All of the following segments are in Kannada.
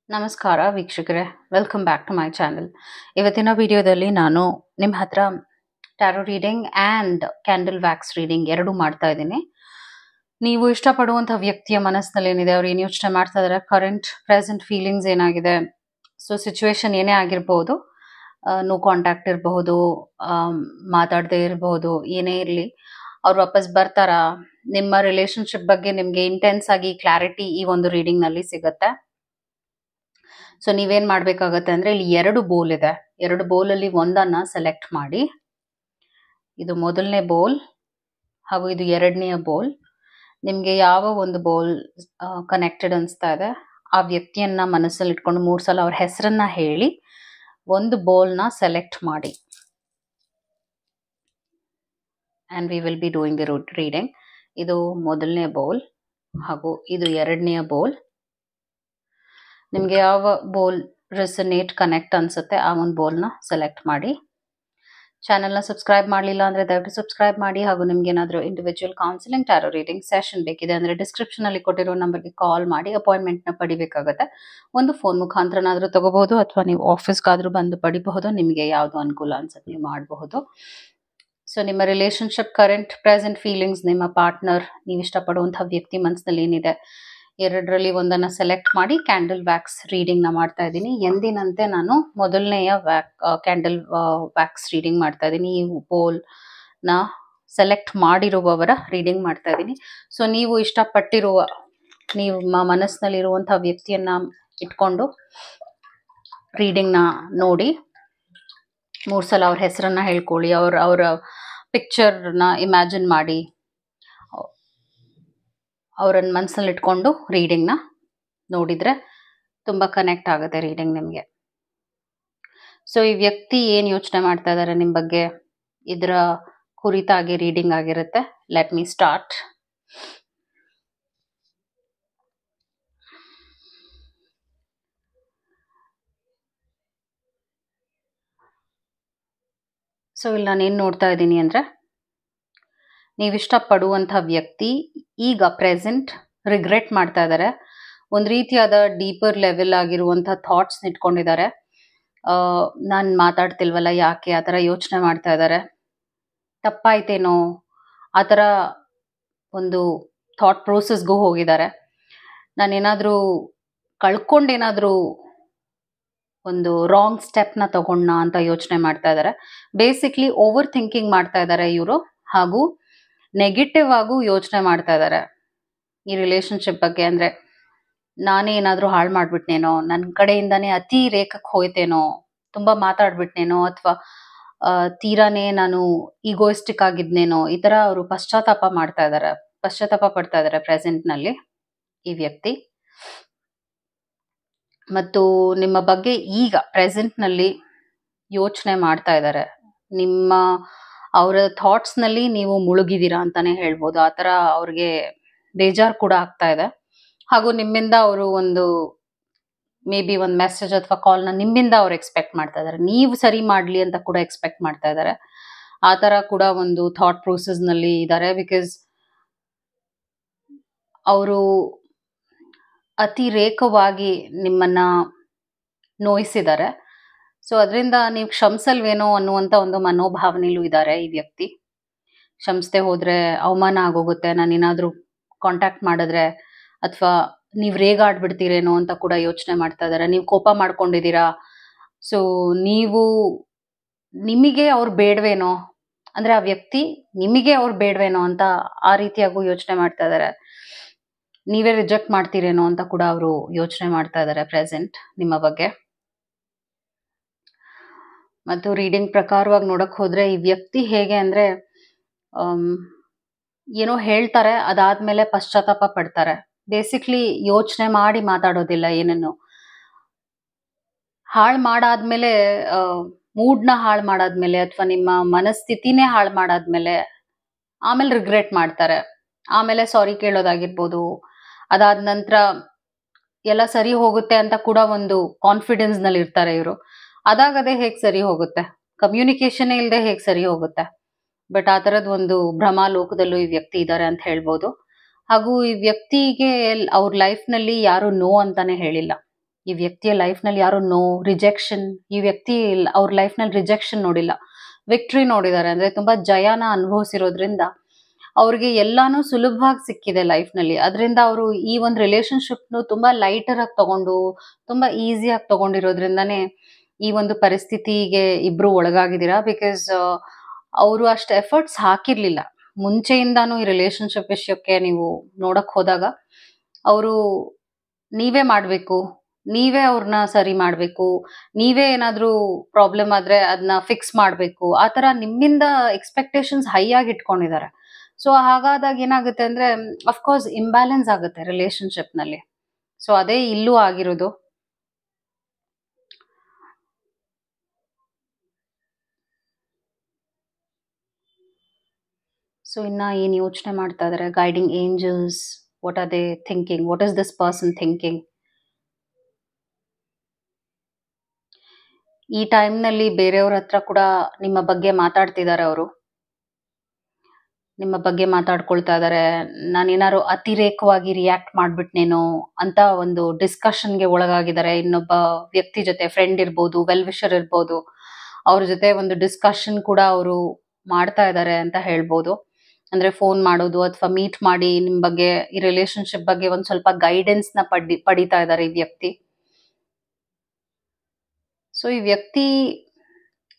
ನಮಸ್ಕಾರ ವೀಕ್ಷಕರೇ, welcome back to my channel. ಇವತ್ತಿನ ವಿಡಿಯೋದಲ್ಲಿ ನಾನು ನಿಮ್ಮ ಹತ್ರ tarot reading and candle wax reading ಎರಡೂ ಮಾಡ್ತಾ ಇದ್ದೀನಿ. ನೀವು ಇಷ್ಟಪಡುವಂಥ ವ್ಯಕ್ತಿಯ ಮನಸ್ಸಿನಲ್ಲಿ ಏನಿದೆ, ಅವ್ರು ಏನು ಯೋಚನೆ ಮಾಡ್ತಾ ಇದ್ದಾರೆ, ಕರೆಂಟ್ ಪ್ರೆಸೆಂಟ್ ಫೀಲಿಂಗ್ಸ್ ಏನಾಗಿದೆ, ಸೊ ಸಿಚುವೇಶನ್ ಏನೇ ಆಗಿರ್ಬೋದು, ನೋ ಕಾಂಟ್ಯಾಕ್ಟ್ ಇರಬಹುದು, ಮಾತಾಡದೇ ಇರಬಹುದು, ಏನೇ ಇರಲಿ, ಅವ್ರು ವಾಪಸ್ ಬರ್ತಾರಾ, ನಿಮ್ಮ ರಿಲೇಶನ್ಶಿಪ್ ಬಗ್ಗೆ ನಿಮಗೆ ಇಂಟೆನ್ಸ್ ಆಗಿ ಕ್ಲಾರಿಟಿ ಈ ಒಂದು ರೀಡಿಂಗ್ನಲ್ಲಿ ಸಿಗುತ್ತೆ. ಸೊ ನೀವೇನ್ ಮಾಡ್ಬೇಕಾಗತ್ತೆ ಅಂದ್ರೆ, ಇಲ್ಲಿ ಎರಡು ಬೋಲ್ ಇದೆ. ಎರಡು ಬೋಲಲ್ಲಿ ಒಂದನ್ನ ಸೆಲೆಕ್ಟ್ ಮಾಡಿ. ಇದು ಮೊದಲನೇ ಬೋಲ್ ಹಾಗೂ ಇದು ಎರಡನೆಯ ಬೋಲ್. ನಿಮ್ಗೆ ಯಾವ ಒಂದು ಬೋಲ್ ಕನೆಕ್ಟೆಡ್ ಅನಿಸ್ತಾ ಇದೆ, ಆ ವ್ಯಕ್ತಿಯನ್ನ ಮನಸ್ಸಲ್ಲಿ ಇಟ್ಕೊಂಡು 3 ಸಲ ಅವ್ರ ಹೆಸರನ್ನ ಹೇಳಿ ಒಂದು ಬೋಲ್ನ ಸೆಲೆಕ್ಟ್ ಮಾಡಿ. And we will be doing the reading. ಇದು ಮೊದಲನೇ ಬೋಲ್ ಹಾಗೂ ಇದು ಎರಡನೆಯ ಬೋಲ್. ನಿಮಗೆ ಯಾವ ಬೋಲ್ ರೆಸನೇಟ್ ಕನೆಕ್ಟ್ ಅನ್ಸುತ್ತೆ ಆ ಒಂದು ಬೋಲ್ನ ಸೆಲೆಕ್ಟ್ ಮಾಡಿ. ಚಾನೆಲ್ನ ಸಬ್ಸ್ಕ್ರೈಬ್ ಮಾಡಲಿಲ್ಲ ಅಂದರೆ ದಯವಿಟ್ಟು ಸಬ್ಸ್ಕ್ರೈಬ್ ಮಾಡಿ. ಹಾಗೂ ನಿಮ್ಗೆ ಏನಾದರೂ individual counselling tarot reading session ಬೇಕಿದೆ ಅಂದರೆ ಡಿಸ್ಕ್ರಿಪ್ಷನಲ್ಲಿ ಕೊಟ್ಟಿರೋ ನಂಬರ್ಗೆ ಕಾಲ್ ಮಾಡಿ ಅಪಾಯಿಂಟ್ಮೆಂಟ್ನ ಪಡಿಬೇಕಾಗುತ್ತೆ. ಒಂದು ಫೋನ್ ಮುಖಾಂತರನಾದರೂ ತಗೋಬಹುದು ಅಥವಾ ನೀವು ಆಫೀಸ್ಗಾದರೂ ಬಂದು ಪಡಿಬಹುದು. ನಿಮಗೆ ಯಾವುದು ಅನುಕೂಲ ಅನ್ಸುತ್ತೆ ನೀವು ಮಾಡಬಹುದು. ಸೊ ನಿಮ್ಮ ರಿಲೇಶನ್ಶಿಪ್, ಕರೆಂಟ್ ಪ್ರೆಸೆಂಟ್ ಫೀಲಿಂಗ್ಸ್, ನಿಮ್ಮ ಪಾರ್ಟ್ನರ್, ನೀವು ಇಷ್ಟಪಡುವಂಥ ವ್ಯಕ್ತಿ ಮನಸ್ಸಿನಲ್ಲಿ ಏನಿದೆ, ಎರಡರಲ್ಲಿ ಒಂದನ್ನು ಸೆಲೆಕ್ಟ್ ಮಾಡಿ ಕ್ಯಾಂಡಲ್ ವ್ಯಾಕ್ಸ್ ರೀಡಿಂಗ್ನ ಮಾಡ್ತಾ ಇದ್ದೀನಿ. ಎಂದಿನಂತೆ ನಾನು ಮೊದಲನೆಯ ಕ್ಯಾಂಡಲ್ ವ್ಯಾಕ್ಸ್ ರೀಡಿಂಗ್ ಮಾಡ್ತಾ ಇದ್ದೀನಿ. ಈ ಬೋಲ್ನ ಸೆಲೆಕ್ಟ್ ಮಾಡಿರುವವರ ರೀಡಿಂಗ್ ಮಾಡ್ತಾ ಇದ್ದೀನಿ. ಸೊ ನೀವು ಇಷ್ಟಪಟ್ಟಿರುವ, ನಿಮ್ಮ ಮನಸ್ಸಿನಲ್ಲಿರುವಂಥ ವ್ಯಕ್ತಿಯನ್ನ ಇಟ್ಕೊಂಡು ರೀಡಿಂಗ್ನ ನೋಡಿ. 3 ಸಲ ಅವ್ರ ಹೆಸರನ್ನ ಹೇಳ್ಕೊಳ್ಳಿ, ಅವರ ಪಿಕ್ಚರ್ನ ಇಮ್ಯಾಜಿನ್ ಮಾಡಿ, ಅವರನ್ನ ಮನಸ್ಸಲ್ಲಿ ಇಟ್ಕೊಂಡು ರೀಡಿಂಗ್ನ ನೋಡಿದರೆ ತುಂಬ ಕನೆಕ್ಟ್ ಆಗುತ್ತೆ ರೀಡಿಂಗ್ ನಿಮಗೆ. ಸೊ ಈ ವ್ಯಕ್ತಿ ಏನು ಯೋಚನೆ ಮಾಡ್ತಾ ಇದ್ದಾರೆ ನಿಮ್ಮ ಬಗ್ಗೆ, ಇದರ ಕುರಿತಾಗಿ ರೀಡಿಂಗ್ ಆಗಿರುತ್ತೆ. Let me start. ಸೊ ಇಲ್ಲಿ ನಾನೇನು ನೋಡ್ತಾ ಇದ್ದೀನಿ ಅಂದರೆ, ನೀವಿಷ್ಟಪಡುವಂಥ ವ್ಯಕ್ತಿ ಈಗ ಪ್ರೆಸೆಂಟ್ ರಿಗ್ರೆಟ್ ಮಾಡ್ತಾ ಇದ್ದಾರೆ. ಒಂದು ರೀತಿಯಾದ ಡೀಪರ್ ಲೆವೆಲ್ ಆಗಿರುವಂಥ ಥಾಟ್ಸ್ನ ಇಟ್ಕೊಂಡಿದ್ದಾರೆ. ನಾನು ಮಾತಾಡ್ತಿಲ್ವಲ್ಲ, ಯಾಕೆ ಆ ಥರ ಯೋಚನೆ ಮಾಡ್ತಾ ಇದ್ದಾರೆ, ತಪ್ಪಾಯ್ತೇನೋ, ಆ ಥರ ಒಂದು ಥಾಟ್ ಪ್ರೋಸೆಸ್ಗೂ ಹೋಗಿದ್ದಾರೆ. ನಾನೇನಾದರೂ ಕಳ್ಕೊಂಡೇನಾದರೂ ಒಂದು ರಾಂಗ್ ಸ್ಟೆಪ್ನ ತಗೊಂಡ ಅಂತ ಯೋಚನೆ ಮಾಡ್ತಾ ಇದ್ದಾರೆ. ಬೇಸಿಕ್ಲಿ ಓವರ್ ಥಿಂಕಿಂಗ್ ಮಾಡ್ತಾ ಇದ್ದಾರೆ ಇವರು, ಹಾಗೂ ನೆಗೆಟಿವ್ ಆಗೂ ಯೋಚನೆ ಮಾಡ್ತಾ ಇದ್ದಾರೆ ಈ ರಿಲೇಶನ್ಶಿಪ್ ಬಗ್ಗೆ. ಅಂದರೆ ನಾನೇ ಏನಾದರೂ ಹಾಳು ಮಾಡಿಬಿಟ್ನೇನೋ, ನನ್ನ ಕಡೆಯಿಂದನೇ ಅತಿ ರೇಖಕ್ಕೆ ಹೋಯ್ತೇನೋ, ತುಂಬ ಮಾತಾಡ್ಬಿಟ್ನೇನೋ, ಅಥವಾ ತೀರಾನೇ ನಾನು ಈಗೋಯಿಸ್ಟಿಕ್ ಆಗಿದ್ನೇನೋ, ಈ ಥರ ಅವರು ಪಶ್ಚಾತ್ತಾಪ ಪಡ್ತಾ ಇದ್ದಾರೆ ಪ್ರೆಸೆಂಟ್ನಲ್ಲಿ ಈ ವ್ಯಕ್ತಿ. ಮತ್ತು ನಿಮ್ಮ ಬಗ್ಗೆ ಈಗ ಪ್ರೆಸೆಂಟ್ನಲ್ಲಿ ಯೋಚನೆ ಮಾಡ್ತಾ ಇದ್ದಾರೆ. ಅವರ ಥಾಟ್ಸ್ನಲ್ಲಿ ನೀವು ಮುಳುಗಿದ್ದೀರಾ ಅಂತಾನೆ ಹೇಳ್ಬೋದು. ಆ ಥರ ಅವ್ರಿಗೆ ಬೇಜಾರು ಕೂಡ ಆಗ್ತಾ ಇದೆ. ಹಾಗೂ ನಿಮ್ಮಿಂದ ಅವರು ಒಂದು ಮೇ ಬಿ ಒಂದು ಮೆಸೇಜ್ ಅಥವಾ ಕಾಲ್ನ ನಿಮ್ಮಿಂದ ಅವ್ರು ಎಕ್ಸ್ಪೆಕ್ಟ್ ಮಾಡ್ತಾ ಇದ್ದಾರೆ. ನೀವು ಸರಿ ಮಾಡಲಿ ಅಂತ ಕೂಡ ಎಕ್ಸ್ಪೆಕ್ಟ್ ಮಾಡ್ತಾ ಇದ್ದಾರೆ. ಆ ಥರ ಕೂಡ ಒಂದು ಥಾಟ್ ಪ್ರೋಸೆಸ್ನಲ್ಲಿ ಇದ್ದಾರೆ. ಬಿಕಾಸ್ ಅವರು ಅತಿರೇಕವಾಗಿ ನಿಮ್ಮನ್ನ ನೋಯಿಸಿದ್ದಾರೆ. ಸೊ ಅದರಿಂದ ನೀವು ಕ್ಷಮಿಸಲ್ವೇನೋ ಅನ್ನುವಂಥ ಒಂದು ಮನೋಭಾವನೆಯಲ್ಲೂ ಇದ್ದಾರೆ ಈ ವ್ಯಕ್ತಿ. ಕ್ಷಮಿಸದೆ ಹೋದರೆ ಅವಮಾನ ಆಗೋಗುತ್ತೆ, ನಾನೇನಾದರೂ ಕಾಂಟ್ಯಾಕ್ಟ್ ಮಾಡಿದ್ರೆ, ಅಥವಾ ನೀವು ರೇಗಾಡ್ಬಿಡ್ತೀರೇನೋ ಅಂತ ಕೂಡ ಯೋಚನೆ ಮಾಡ್ತಾ ಇದ್ದಾರೆ. ನೀವು ಕೋಪ ಮಾಡ್ಕೊಂಡಿದ್ದೀರಾ, ಸೊ ನಿಮಗೆ ಅವ್ರು ಬೇಡವೇನೋ, ಅಂದರೆ ಆ ವ್ಯಕ್ತಿ ನಿಮಗೆ ಅವ್ರು ಬೇಡವೇನೋ ಅಂತ ಆ ರೀತಿಯಾಗೂ ಯೋಚನೆ ಮಾಡ್ತಾ ಇದ್ದಾರೆ. ನೀವೇ ರಿಜೆಕ್ಟ್ ಮಾಡ್ತೀರೇನೋ ಅಂತ ಕೂಡ ಅವರು ಯೋಚನೆ ಮಾಡ್ತಾ ಇದ್ದಾರೆ ಪ್ರೆಸೆಂಟ್ ನಿಮ್ಮ ಬಗ್ಗೆ. ಮತ್ತು ರೀಡಿಂಗ್ ಪ್ರಕಾರವಾಗಿ ನೋಡಕ್ ಹೋದ್ರೆ ಈ ವ್ಯಕ್ತಿ ಹೇಗೆ ಅಂದ್ರೆ, ಏನೋ ಹೇಳ್ತಾರೆ, ಅದಾದ್ಮೇಲೆ ಪಶ್ಚಾತ್ತಾಪ ಪಡ್ತಾರೆ. ಬೇಸಿಕ್ಲಿ ಯೋಚನೆ ಮಾಡಿ ಮಾತಾಡೋದಿಲ್ಲ. ಏನನ್ನು ಹಾಳು ಮಾಡಾದ್ಮೇಲೆ, ಮೂಡ್ನ ಹಾಳು ಮಾಡಾದ್ಮೇಲೆ, ಅಥವಾ ನಿಮ್ಮ ಮನಸ್ಥಿತಿನೇ ಹಾಳು ಮಾಡಾದ್ಮೇಲೆ ಆಮೇಲೆ ರಿಗ್ರೆಟ್ ಮಾಡ್ತಾರೆ. ಆಮೇಲೆ ಸಾರಿ ಕೇಳೋದಾಗಿರ್ಬೋದು. ಅದಾದ ನಂತರ ಎಲ್ಲ ಸರಿ ಹೋಗುತ್ತೆ ಅಂತ ಕೂಡ ಒಂದು ಕಾನ್ಫಿಡೆನ್ಸ್ ನಲ್ಲಿ ಇರ್ತಾರೆ ಇವರು. ಅದಾಗದೆ ಹೇಗೆ ಸರಿ ಹೋಗುತ್ತೆ, ಕಮ್ಯುನಿಕೇಶನ್ ಇಲ್ಲದೆ ಹೇಗೆ ಸರಿ ಹೋಗುತ್ತೆ. ಬಟ್ ಆ ಥರದ್ದು ಒಂದು ಭ್ರಮಾಲೋಕದಲ್ಲೂ ಈ ವ್ಯಕ್ತಿ ಇದ್ದಾರೆ ಅಂತ ಹೇಳ್ಬೋದು. ಹಾಗೂ ಈ ವ್ಯಕ್ತಿಗೆ ಅವ್ರ ಲೈಫ್ನಲ್ಲಿ ಯಾರು ನೋ ಅಂತಾನೆ ಹೇಳಿಲ್ಲ. ಈ ವ್ಯಕ್ತಿಯ ಲೈಫ್ನಲ್ಲಿ ಯಾರು ರಿಜೆಕ್ಷನ್, ಈ ವ್ಯಕ್ತಿ ಅವ್ರ ಲೈಫ್ನಲ್ಲಿ ರಿಜೆಕ್ಷನ್ ನೋಡಿಲ್ಲ, ವಿಕ್ಟ್ರಿ ನೋಡಿದ್ದಾರೆ. ಅಂದ್ರೆ ತುಂಬಾ ಜಯನ ಅನುಭವಿಸಿರೋದ್ರಿಂದ ಅವ್ರಿಗೆ ಎಲ್ಲಾನು ಸುಲಭವಾಗಿ ಸಿಕ್ಕಿದೆ ಲೈಫ್ನಲ್ಲಿ. ಅದರಿಂದ ಅವರು ಈ ಒಂದು ರಿಲೇಶನ್ಶಿಪ್ನು ತುಂಬಾ ಲೈಟರ್ ಆಗಿ ತಗೊಂಡು, ತುಂಬಾ ಈಸಿಯಾಗಿ ತಗೊಂಡಿರೋದ್ರಿಂದಾನೇ ಈ ಒಂದು ಪರಿಸ್ಥಿತಿಗೆ ಇಬ್ರು ಒಳಗಾಗಿದ್ದೀರಾ. ಬಿಕಾಸ್ ಅವರು ಅಷ್ಟು ಎಫರ್ಟ್ಸ್ ಹಾಕಿರ್ಲಿಲ್ಲ ಮುಂಚೆಯಿಂದಾನು ಈ ರಿಲೇಶನ್ಶಿಪ್ ವಿಷಯಕ್ಕೆ. ನೀವು ನೋಡಕ್ ಹೋದಾಗ ಅವರು ನೀವೇ ಮಾಡ್ಬೇಕು, ನೀವೇ ಅವ್ರನ್ನ ಸರಿ ಮಾಡ್ಬೇಕು, ನೀವೇ ಏನಾದ್ರೂ ಪ್ರಾಬ್ಲಮ್ ಆದ್ರೆ ಅದನ್ನ ಫಿಕ್ಸ್ ಮಾಡ್ಬೇಕು, ಆ ತರ ನಿಮ್ಮಿಂದ ಎಕ್ಸ್ಪೆಕ್ಟೇಷನ್ಸ್ ಹೈ ಆಗಿ ಇಟ್ಕೊಂಡಿದ್ದಾರೆ. ಸೊ ಹಾಗಾದಾಗ ಏನಾಗುತ್ತೆ ಅಂದ್ರೆ ಅಫ್ಕೋರ್ಸ್ ಇಂಬ್ಯಾಲೆನ್ಸ್ ಆಗುತ್ತೆ ರಿಲೇಶನ್ಶಿಪ್ ನಲ್ಲಿ. ಸೊ ಅದೇ ಇಲ್ಲೂ ಆಗಿರೋದು. ಸೊ ಇನ್ನ ಏನ್ ಯೋಚನೆ ಮಾಡ್ತಾ ಇದಾರೆ guiding angels? What are they thinking? What is this person thinking? ಈ ಟೈಮ್ ನಲ್ಲಿ ಬೇರೆಯವ್ರ ಹತ್ರ ಕೂಡ ನಿಮ್ಮ ಬಗ್ಗೆ ಮಾತಾಡ್ತಿದ್ದಾರೆ. ಅವರು ನಿಮ್ಮ ಬಗ್ಗೆ ಮಾತಾಡ್ಕೊಳ್ತಾ ಇದಾರೆ. ನಾನೇನಾದ್ರು ಅತಿರೇಕವಾಗಿ ರಿಯಾಕ್ಟ್ ಮಾಡ್ಬಿಟ್ನೇನೋ ಅಂತ ಒಂದು ಡಿಸ್ಕಷನ್ಗೆ ಒಳಗಾಗಿದ್ದಾರೆ. ಇನ್ನೊಬ್ಬ ವ್ಯಕ್ತಿ ಜೊತೆ, ಫ್ರೆಂಡ್ ಇರ್ಬೋದು, ವೆಲ್ ವಿಷರ್ ಇರ್ಬೋದು, ಅವ್ರ ಜೊತೆ ಒಂದು ಡಿಸ್ಕಷನ್ ಕೂಡ ಅವರು ಮಾಡ್ತಾ ಇದ್ದಾರೆ ಅಂತ ಹೇಳ್ಬೋದು. ಅಂದ್ರೆ ಫೋನ್ ಮಾಡೋದು ಅಥವಾ ಮೀಟ್ ಮಾಡಿ ನಿಮ್ ಬಗ್ಗೆ, ಈ ರಿಲೇಶನ್ಶಿಪ್ ಬಗ್ಗೆ ಒಂದ್ ಸ್ವಲ್ಪ ಗೈಡೆನ್ಸ್ ನ ಪಡಿತಾ ಇದ್ದಾರೆ ಈ ವ್ಯಕ್ತಿ. ಸೊ ಈ ವ್ಯಕ್ತಿ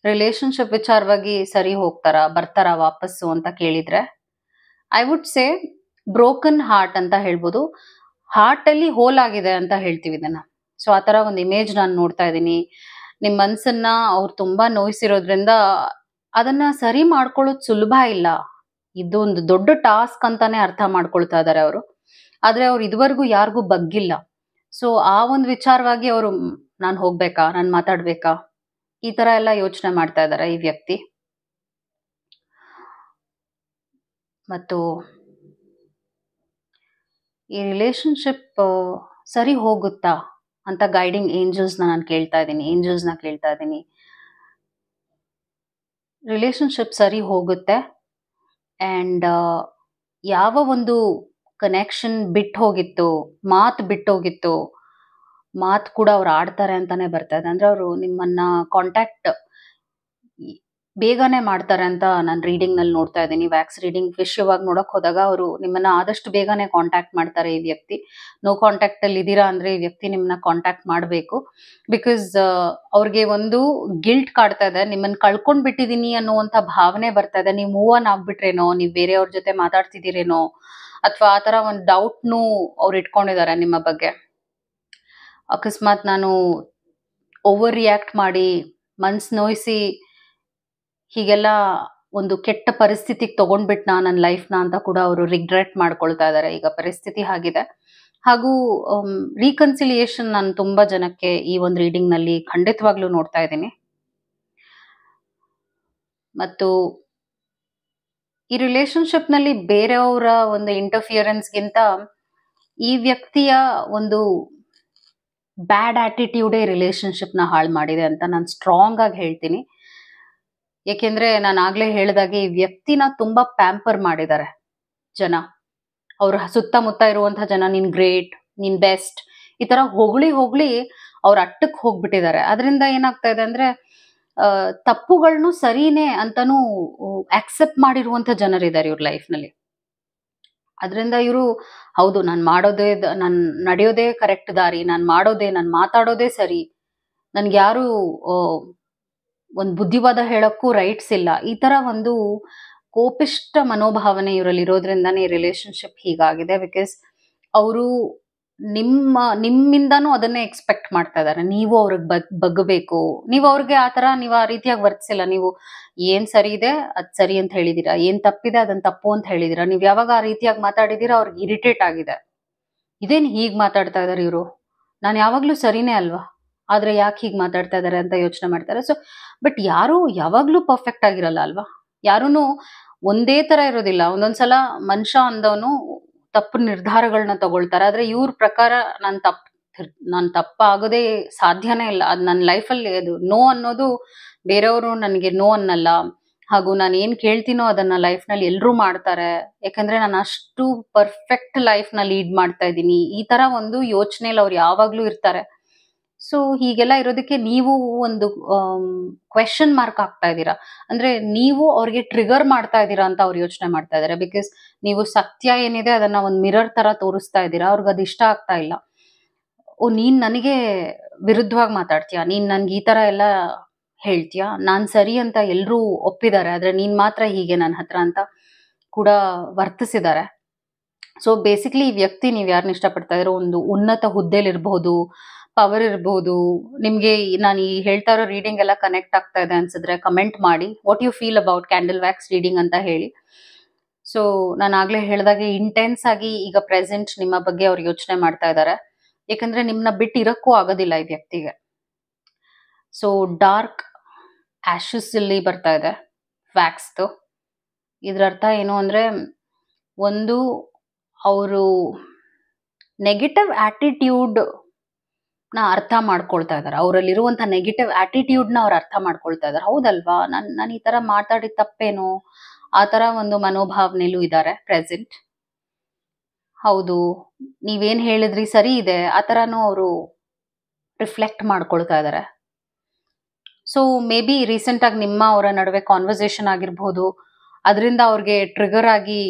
ರಿಲೇಶನ್ಶಿಪ್ ವಿಚಾರವಾಗಿ ಸರಿ ಬರ್ತಾರ ವಾಪಸ್ಸು ಅಂತ ಕೇಳಿದ್ರೆ, I would say broken heart ಅಂತ ಹೇಳ್ಬೋದು. ಹಾರ್ಟ್ ಅಲ್ಲಿ ಹೋಲ್ ಆಗಿದೆ ಅಂತ ಹೇಳ್ತೀವಿ ಇದನ್ನ. ಸೊ ಆ ತರ ಒಂದು ಇಮೇಜ್ ನಾನು ನೋಡ್ತಾ ಇದ್ದೀನಿ. ನಿಮ್ ಮನ್ಸನ್ನ ಅವ್ರು ತುಂಬಾ ನೋಯಿಸಿರೋದ್ರಿಂದ ಅದನ್ನ ಸರಿ ಮಾಡ್ಕೊಳ್ಳೋದು ಸುಲಭ ಇಲ್ಲ. ಇದು ಒಂದು ದೊಡ್ಡ ಟಾಸ್ಕ್ ಅಂತಾನೆ ಅರ್ಥ ಮಾಡ್ಕೊಳ್ತಾ ಇದಾರೆ ಅವರು. ಆದ್ರೆ ಅವ್ರು ಇದುವರೆಗೂ ಯಾರಿಗೂ ಬಗ್ಗಿಲ್ಲ. ಸೊ ಆ ಒಂದು ವಿಚಾರವಾಗಿ ಅವರು ನಾನ್ ಹೋಗ್ಬೇಕಾ, ನಾನ್ ಮಾತಾಡ್ಬೇಕಾ, ಈ ತರ ಎಲ್ಲ ಯೋಚನೆ ಮಾಡ್ತಾ ಇದಾರೆ ಈ ವ್ಯಕ್ತಿ. ಮತ್ತು ಈ ರಿಲೇಶನ್ಶಿಪ್ ಸರಿ ಹೋಗುತ್ತಾ ಅಂತ ಗೈಡಿಂಗ್ ಏಂಜಲ್ಸ್ ನಾನು ಕೇಳ್ತಾ ಇದ್ದೀನಿ, ಏಂಜಲ್ಸ್ ನ ಕೇಳ್ತಾ ಇದ್ದೀನಿ. ರಿಲೇಶನ್ಶಿಪ್ ಸರಿ ಹೋಗುತ್ತೆ. ಅಂಡ್ ಯಾವ ಒಂದು ಕನೆಕ್ಷನ್ ಬಿಟ್ಟು ಹೋಗಿತ್ತು, ಮಾತು ಬಿಟ್ಟು ಹೋಗಿತ್ತು, ಮಾತು ಕೂಡ ಅವ್ರು ಆಡ್ತಾರೆ ಅಂತಾನೆ ಬರ್ತಾ ಇದೆ. ಅಂದ್ರೆ ಅವರು ನಿಮ್ಮನ್ನ ಕಾಂಟ್ಯಾಕ್ಟ್ ಬೇಗನೆ ಮಾಡ್ತಾರೆ ಅಂತ ನಾನು ರೀಡಿಂಗ್ ನಲ್ಲಿ ನೋಡ್ತಾ ಇದ್ದೀನಿ. ವ್ಯಾಕ್ಸ್ ರೀಡಿಂಗ್ ವಿಷಯವಾಗಿ ನೋಡಕ್ ಹೋದಾಗ ಅವರು ನಿಮ್ಮನ್ನ ಆದಷ್ಟು ಬೇಗನೆ ಕಾಂಟ್ಯಾಕ್ಟ್ ಮಾಡ್ತಾರೆ ಈ ವ್ಯಕ್ತಿ. ನೋ ಕಾಂಟ್ಯಾಕ್ಟ್ ಅಲ್ಲಿ ಇದೀರಾ ಅಂದ್ರೆ ಈ ವ್ಯಕ್ತಿ ನಿಮ್ಮನ್ನ ಕಾಂಟ್ಯಾಕ್ಟ್ ಮಾಡಬೇಕು. ಬಿಕಾಸ್ ಅವ್ರಿಗೆ ಒಂದು ಗಿಲ್ಟ್ ಕಾಡ್ತಾ ಇದೆ, ನಿಮ್ಮನ್ನ ಕಳ್ಕೊಂಡ್ ಬಿಟ್ಟಿದೀನಿ ಅನ್ನುವಂತ ಭಾವನೆ ಬರ್ತಾ ಇದೆ. ನೀವು ಮೂವ್ ಆನ್ ಆಗ್ಬಿಟ್ರೇನೋ, ನೀವು ಬೇರೆಯವ್ರ ಜೊತೆ ಮಾತಾಡ್ತಿದ್ದೀರೇನೋ, ಅಥವಾ ಆ ತರ ಒಂದು ಡೌಟ್ನು ಅವ್ರು ಇಟ್ಕೊಂಡಿದ್ದಾರೆ ನಿಮ್ಮ ಬಗ್ಗೆ. ಅಕಸ್ಮಾತ್ ನಾನು ಓವರ್ ರಿಯಾಕ್ಟ್ ಮಾಡಿ ಮನ್ಸ್ ನೋಯಿಸಿ ಹೀಗೆಲ್ಲ ಒಂದು ಕೆಟ್ಟ ಪರಿಸ್ಥಿತಿಗೆ ತಗೊಂಡ್ಬಿಟ್ನಾ ನನ್ನ ಲೈಫ್ನ ಅಂತ ಕೂಡ ಅವರು ರಿಗ್ರೆಟ್ ಮಾಡ್ಕೊಳ್ತಾ ಇದ್ದಾರೆ. ಈಗ ಪರಿಸ್ಥಿತಿ ಆಗಿದೆ. ಹಾಗೂ ರೀಕನ್ಸಿಲಿಯೇಷನ್ ನಾನು ತುಂಬಾ ಜನಕ್ಕೆ ಈ ಒಂದು ರೀಡಿಂಗ್ ನಲ್ಲಿ ಖಂಡಿತವಾಗ್ಲೂ ನೋಡ್ತಾ ಇದ್ದೀನಿ. ಮತ್ತು ಈ ರಿಲೇಶನ್ಶಿಪ್ ನಲ್ಲಿ ಬೇರೆಯವರ ಒಂದು ಇಂಟರ್ಫಿಯರೆನ್ಸ್ಗಿಂತ ಈ ವ್ಯಕ್ತಿಯ ಒಂದು ಬ್ಯಾಡ್ ಆಟಿಟ್ಯೂಡೇ ರಿಲೇಶನ್ಶಿಪ್ ನ ಹಾಳು ಮಾಡಿದೆ ಅಂತ ನಾನು ಸ್ಟ್ರಾಂಗ್ ಆಗಿ ಹೇಳ್ತೀನಿ. ಯಾಕೆಂದ್ರೆ ನಾನು ಆಗ್ಲೇ ಹೇಳಿದಾಗೆ ಈ ವ್ಯಕ್ತಿನ ತುಂಬಾ ಪ್ಯಾಂಪರ್ ಮಾಡಿದ್ದಾರೆ ಜನ. ಅವ್ರ ಸುತ್ತಮುತ್ತ ಇರುವಂತಹ ಜನ ನೀನ್ ಗ್ರೇಟ್, ನೀನ್ ಬೆಸ್ಟ್, ಈ ತರ ಹೊಗಳಿ ಹೊಗಳಿ ಅವ್ರ ಅಟ್ಟಕ್ಕೆ ಹೋಗ್ಬಿಟ್ಟಿದ್ದಾರೆ. ಅದರಿಂದ ಏನಾಗ್ತಾ ಇದೆ ಅಂದ್ರೆ ತಪ್ಪುಗಳನ್ನು ಸರಿನೇ ಅಂತಾನು ಆಕ್ಸೆಪ್ಟ್ ಮಾಡಿರುವಂತ ಜನರಿದ್ದಾರೆ ಇವ್ರ ಲೈಫ್ ನಲ್ಲಿ. ಅದರಿಂದ ಇವರು ಹೌದು ನಾನ್ ಮಾಡೋದೇ, ನಾನ್ ನಡೆಯೋದೇ ಕರೆಕ್ಟ್ ದಾರಿ, ನಾನ್ ಮಾತಾಡೋದೇ ಸರಿ, ನನ್ಗೆ ಯಾರು ಒಂದು ಬುದ್ಧಿವಾದ ಹೇಳಕ್ಕೂ ರೈಟ್ಸ್ ಇಲ್ಲ, ಈ ತರ ಒಂದು ಕೋಪಿಷ್ಟ ಮನೋಭಾವನೆ ಇವರಲ್ಲಿ ಇರೋದ್ರಿಂದಾನೇ ರಿಲೇಶನ್ಶಿಪ್ ಹೀಗಾಗಿದೆ. ಬಿಕಾಸ್ ಅವರು ನಿಮ್ಮಿಂದಾನು ಅದನ್ನೇ ಎಕ್ಸ್ಪೆಕ್ಟ್ ಮಾಡ್ತಾ ಇದಾರೆ. ನೀವು ಅವ್ರಿಗೆ ಬಗ್ಗಬೇಕು, ನೀವು ಅವ್ರಿಗೆ ಆತರ ನೀವು ಆ ರೀತಿಯಾಗಿ ವರ್ತಿಸಿಲ್ಲ. ನೀವು ಏನ್ ಸರಿ ಇದೆ ಅದ್ ಸರಿ ಅಂತ ಹೇಳಿದೀರಾ, ಏನ್ ತಪ್ಪಿದೆ ಅದನ್ನ ತಪ್ಪು ಅಂತ ಹೇಳಿದೀರಾ. ನೀವ್ ಯಾವಾಗ ಆ ರೀತಿಯಾಗಿ ಮಾತಾಡಿದೀರಾ ಅವ್ರಿಗೆ ಇರಿಟೇಟ್ ಆಗಿದೆ. ಇದೇನ್ ಹೀಗ್ ಮಾತಾಡ್ತಾ ಇದಾರೆ ಇವರು, ನಾನು ಯಾವಾಗ್ಲೂ ಸರಿನೇ ಅಲ್ವಾ, ಆದ್ರೆ ಯಾಕೆ ಹೀಗ್ ಮಾತಾಡ್ತಾ ಇದಾರೆ ಅಂತ ಯೋಚನೆ ಮಾಡ್ತಾರೆ. ಸೊ ಬಟ್ ಯಾರು ಯಾವಾಗ್ಲೂ ಪರ್ಫೆಕ್ಟ್ ಆಗಿರಲ್ಲ ಅಲ್ವಾ, ಯಾರೂನು ಒಂದೇ ತರ ಇರೋದಿಲ್ಲ. ಒಂದೊಂದ್ಸಲ ಮನುಷ್ಯ ಅಂದವನು ತಪ್ಪು ನಿರ್ಧಾರಗಳನ್ನ ತಗೊಳ್ತಾರೆ. ಆದ್ರೆ ಇವ್ರ ಪ್ರಕಾರ ನಾನ್ ತಪ್ಪಾಗೋದೇ ಸಾಧ್ಯನೇ ಇಲ್ಲ. ಅದ್ ನನ್ನ ಲೈಫಲ್ಲಿ ಅದು ನೋ ಅನ್ನೋದು ಬೇರೆಯವರು ನನಗೆ ನೋ ಅನ್ನಲ್ಲ. ಹಾಗೂ ನಾನು ಏನ್ ಕೇಳ್ತೀನೋ ಅದನ್ನ ಲೈಫ್ ನಲ್ಲಿ ಎಲ್ರೂ ಮಾಡ್ತಾರೆ, ಯಾಕಂದ್ರೆ ನಾನು ಅಷ್ಟು ಪರ್ಫೆಕ್ಟ್ ಲೈಫ್ ನ ಲೀಡ್ ಮಾಡ್ತಾ ಇದ್ದೀನಿ. ಈ ತರ ಒಂದು ಯೋಚನೆಯಲ್ಲಿ ಅವ್ರು ಯಾವಾಗ್ಲೂ ಇರ್ತಾರೆ. ಸೊ ಹೀಗೆಲ್ಲ ಇರೋದಕ್ಕೆ ನೀವು ಒಂದು ಕ್ವೆಶ್ಚನ್ ಮಾರ್ಕ್ ಆಗ್ತಾ ಇದ್ದೀರಾ. ಅಂದ್ರೆ ನೀವು ಅವ್ರಿಗೆ ಟ್ರಿಗರ್ ಮಾಡ್ತಾ ಇದ್ದೀರಾ ಅಂತ ಅವ್ರು ಯೋಚನೆ ಮಾಡ್ತಾ ಇದ್ದಾರೆ. ಬಿಕಾಸ್ ನೀವು ಸತ್ಯ ಏನಿದೆ ಅದನ್ನ ಒಂದು ಮಿರರ್ ತರ ತೋರಿಸ್ತಾ ಇದ್ದೀರಾ. ಅವ್ರಿಗೆ ಅದು ಇಷ್ಟ ಆಗ್ತಾ ಇಲ್ಲ. ಓ, ನೀನ್ ನನಗೆ ವಿರುದ್ಧವಾಗಿ ಮಾತಾಡ್ತೀಯಾ, ನೀನ್ ನನ್ಗೆ ಈ ತರ ಎಲ್ಲ ಹೇಳ್ತೀಯಾ, ನಾನ್ ಸರಿ ಅಂತ ಎಲ್ರೂ ಒಪ್ಪಿದ್ದಾರೆ, ಆದ್ರೆ ನೀನ್ ಮಾತ್ರ ಹೀಗೆ ನನ್ನ ಹತ್ರ ಅಂತ ಕೂಡ ವರ್ತಿಸಿದ್ದಾರೆ. ಸೊ ಬೇಸಿಕ್ಲಿ ಈ ವ್ಯಕ್ತಿ ನೀವು ಯಾರನ್ನ ಇಷ್ಟಪಡ್ತಾ ಇರೋ ಒಂದು ಉನ್ನತ ಹುದ್ದೆಲಿ ಇರಬಹುದು, ಪವರ್ ಇರಬಹುದು. ನಿಮ್ಗೆ ನಾನು ಈ ಹೇಳ್ತಾ ಇರೋ ರೀಡಿಂಗ್ ಎಲ್ಲ ಕನೆಕ್ಟ್ ಆಗ್ತಾ ಇದೆ ಅನ್ಸಿದ್ರೆ ಕಮೆಂಟ್ ಮಾಡಿ, what you feel about candle wax reading ಅಂತ ಹೇಳಿ. ಸೊ ನಾನು ಆಗ್ಲೇ ಹೇಳ್ದಾಗೆ ಇಂಟೆನ್ಸ್ ಆಗಿ ಈಗ ಪ್ರೆಸೆಂಟ್ ನಿಮ್ಮ ಬಗ್ಗೆ ಅವ್ರು ಯೋಚನೆ ಮಾಡ್ತಾ ಇದ್ದಾರೆ. ಯಾಕಂದ್ರೆ ನಿಮ್ನ ಬಿಟ್ಟು ಇರಕ್ಕೂ ಆಗೋದಿಲ್ಲ ಈ ವ್ಯಕ್ತಿಗೆ. ಸೊ ಡಾರ್ಕ್ ಆಶಸ್ ಇಲ್ಲಿ ಬರ್ತಾ ಇದೆ ವ್ಯಾಕ್ಸ್ದು. ಇದ್ರ ಅರ್ಥ ಏನು ಅಂದ್ರೆ, ಒಂದು ಅವರು ನೆಗೆಟಿವ್ ಆಟಿಟ್ಯೂಡ್ ನ ಅರ್ಥ ಮಾಡ್ಕೊಳ್ತಾ ಇದಾರೆ. ಅವರಲ್ಲಿರುವಂತ ನೆಗೆಟಿವ್ ಆಟಿಟ್ಯೂಡ್ ನ ಅವ್ರು ಅರ್ಥ ಮಾಡ್ಕೊಳ್ತಾ ಇದಾರೆ. ಹೌದಲ್ವಾ, ನಾನು ಈ ತರ ಮಾತಾಡಿದ ತಪ್ಪೇನು, ಆ ತರ ಒಂದು ಮನೋಭಾವನೆಲೂ ಇದ್ದಾರೆ ಪ್ರೆಸೆಂಟ್. ಹೌದು, ನೀವೇನ್ ಹೇಳಿದ್ರಿ ಸರಿ ಇದೆ, ಆ ತರಾನು ಅವರು ರಿಫ್ಲೆಕ್ಟ್ ಮಾಡ್ಕೊಳ್ತಾ ಇದಾರೆ. ಸೊ ಮೇ ಬಿ ರೀಸೆಂಟ್ ಆಗಿ ನಿಮ್ಮ ಅವರ ನಡುವೆ ಕಾನ್ವರ್ಸೇಷನ್ ಆಗಿರ್ಬೋದು, ಅದರಿಂದ ಅವ್ರಿಗೆ ಟ್ರಿಗರ್ ಆಗಿ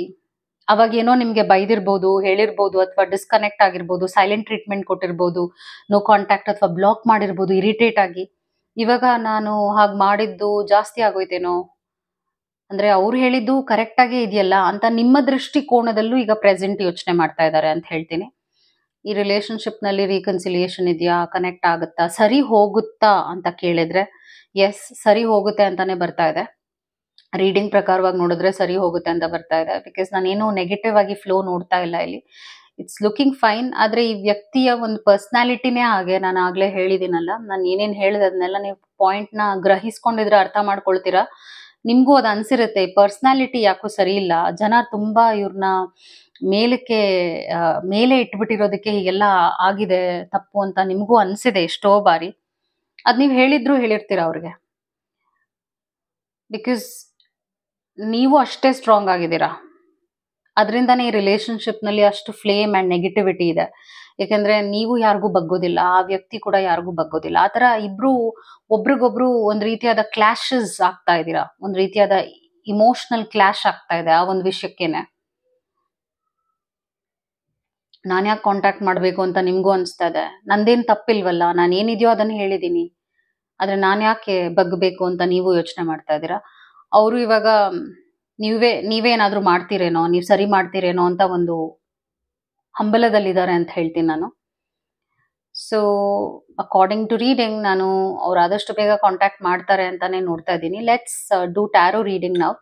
ಅವಾಗ ಏನೋ ನಿಮ್ಗೆ ಬೈದಿರ್ಬೋದು, ಹೇಳಿರ್ಬೋದು, ಅಥವಾ ಡಿಸ್ಕನೆಕ್ಟ್ ಆಗಿರ್ಬೋದು, ಸೈಲೆಂಟ್ ಟ್ರೀಟ್ಮೆಂಟ್ ಕೊಟ್ಟಿರ್ಬೋದು, ನೋ ಕಾಂಟ್ಯಾಕ್ಟ್ ಅಥವಾ ಬ್ಲಾಕ್ ಮಾಡಿರ್ಬೋದು ಇರಿಟೇಟ್ ಆಗಿ. ಇವಾಗ ನಾನು ಹಾಗೆ ಮಾಡಿದ್ದು ಜಾಸ್ತಿ ಆಗೋಯ್ತೇನೋ, ಅಂದ್ರೆ ಅವ್ರು ಹೇಳಿದ್ದು ಕರೆಕ್ಟ್ ಆಗೇ ಇದೆಯಲ್ಲ ಅಂತ ನಿಮ್ಮ ದೃಷ್ಟಿಕೋನದಲ್ಲೂ ಈಗ ಪ್ರೆಸೆಂಟ್ ಯೋಚನೆ ಮಾಡ್ತಾ ಇದ್ದಾರೆ ಅಂತ ಹೇಳ್ತೀನಿ. ಈ ರಿಲೇಶನ್ಶಿಪ್ ನಲ್ಲಿ ರೀಕನ್ಸಿಲಿಯೇಷನ್ ಇದೆಯಾ, ಕನೆಕ್ಟ್ ಆಗುತ್ತಾ, ಸರಿ ಹೋಗುತ್ತಾ ಅಂತ ಕೇಳಿದ್ರೆ ಎಸ್, ಸರಿ ಹೋಗುತ್ತೆ ಅಂತಾನೆ ಬರ್ತಾ ಇದೆ. ರೀಡಿಂಗ್ ಪ್ರಕಾರವಾಗಿ ನೋಡಿದ್ರೆ ಸರಿ ಹೋಗುತ್ತೆ ಅಂತ ಬರ್ತಾ ಇದೆ. ಬಿಕಾಸ್ ನಾನೇನು ನೆಗೆಟಿವ್ ಆಗಿ ಫ್ಲೋ ನೋಡ್ತಾ ಇಲ್ಲ ಇಲ್ಲಿ. It's looking fine. ಆದ್ರೆ ಈ ವ್ಯಕ್ತಿಯ ಒಂದು ಪರ್ಸನಾಲಿಟಿನೇ ಹಾಗೆ. ನಾನು ಆಗ್ಲೇ ಹೇಳಿದಿನಲ್ಲ, ನಾನು ಏನೇನು ಹೇಳಿದೆ ಅದನ್ನೆಲ್ಲ ನೀವು ಪಾಯಿಂಟ್ ನ ಗ್ರಹಿಸ್ಕೊಂಡಿದ್ರೆ ಅರ್ಥ ಮಾಡ್ಕೊಳ್ತೀರಾ. ನಿಮ್ಗೂ ಅದು ಅನ್ಸಿರುತ್ತೆ, ಪರ್ಸನಾಲಿಟಿ ಯಾಕೋ ಸರಿ ಇಲ್ಲ, ಜನ ತುಂಬಾ ಇವ್ರನ್ನ ಮೇಲಕ್ಕೆ ಮೇಲೆ ಇಟ್ಬಿಟ್ಟಿರೋದಕ್ಕೆ ಹೀಗೆಲ್ಲ ಆಗಿದೆ ತಪ್ಪು ಅಂತ ನಿಮ್ಗೂ ಅನ್ಸಿದೆ ಎಷ್ಟೋ ಬಾರಿ. ಅದ್ ನೀವ್ ಹೇಳಿರ್ತೀರ ಅವ್ರಿಗೆ. ಬಿಕಾಸ್ ನೀವು ಅಷ್ಟೇ ಸ್ಟ್ರಾಂಗ್ ಆಗಿದ್ದೀರಾ. ಅದರಿಂದಾನೇ ಈ ರಿಲೇಶನ್ಶಿಪ್ ನಲ್ಲಿ ಅಷ್ಟು ಫ್ಲೇಮ್ ಅಂಡ್ ನೆಗೆಟಿವಿಟಿ ಇದೆ. ಯಾಕಂದ್ರೆ ನೀವು ಯಾರಿಗೂ ಬಗ್ಗೋದಿಲ್ಲ, ಆ ವ್ಯಕ್ತಿ ಕೂಡ ಯಾರಿಗೂ ಬಗ್ಗೋದಿಲ್ಲ. ಆತರ ಇಬ್ರು ಒಬ್ರಿಗೊಬ್ರು ಒಂದ್ ರೀತಿಯಾದ ಕ್ಲಾಶಸ್ ಆಗ್ತಾ ಇದ್ದೀರಾ, ಒಂದ್ ರೀತಿಯಾದ ಇಮೋಷನಲ್ ಕ್ಲಾಶ್ ಆಗ್ತಾ ಇದೆ ಆ ಒಂದು ವಿಷಯಕ್ಕೇನೆ. ನಾನ್ ಯಾಕೆ ಕಾಂಟ್ಯಾಕ್ಟ್ ಮಾಡ್ಬೇಕು ಅಂತ ನಿಮ್ಗೂ ಅನ್ಸ್ತಾ ಇದೆ. ನಂದೇನ್ ತಪ್ಪಿಲ್ವಲ್ಲ, ನಾನು ಏನಿದೆಯೋ ಅದನ್ನ ಹೇಳಿದೀನಿ, ಆದ್ರೆ ನಾನ್ ಯಾಕೆ ಬಗ್ಬೇಕು ಅಂತ ನೀವು ಯೋಚನೆ ಮಾಡ್ತಾ ಇದ್ದೀರಾ. ಅವರು ಇವಾಗ ನೀವೇನಾದ್ರೂ ಮಾಡ್ತೀರೇನೋ, ನೀವು ಸರಿ ಮಾಡ್ತೀರೇನೋ ಅಂತ ಒಂದು ಹಂಬಲದಲ್ಲಿದ್ದಾರೆ ಅಂತ ಹೇಳ್ತೀನಿ ನಾನು. ಸೊ ಅಕಾರ್ಡಿಂಗ್ ಟು ರೀಡಿಂಗ್, ನಾನು ಅವ್ರು ಆದಷ್ಟು ಬೇಗ ಕಾಂಟ್ಯಾಕ್ಟ್ ಮಾಡ್ತಾರೆ ಅಂತಾನೆ ನೋಡ್ತಾ ಇದ್ದೀನಿ. ಲೆಟ್ಸ್ ಡೂ ಟ್ಯಾರೋ ರೀಡಿಂಗ್ ನಾವು.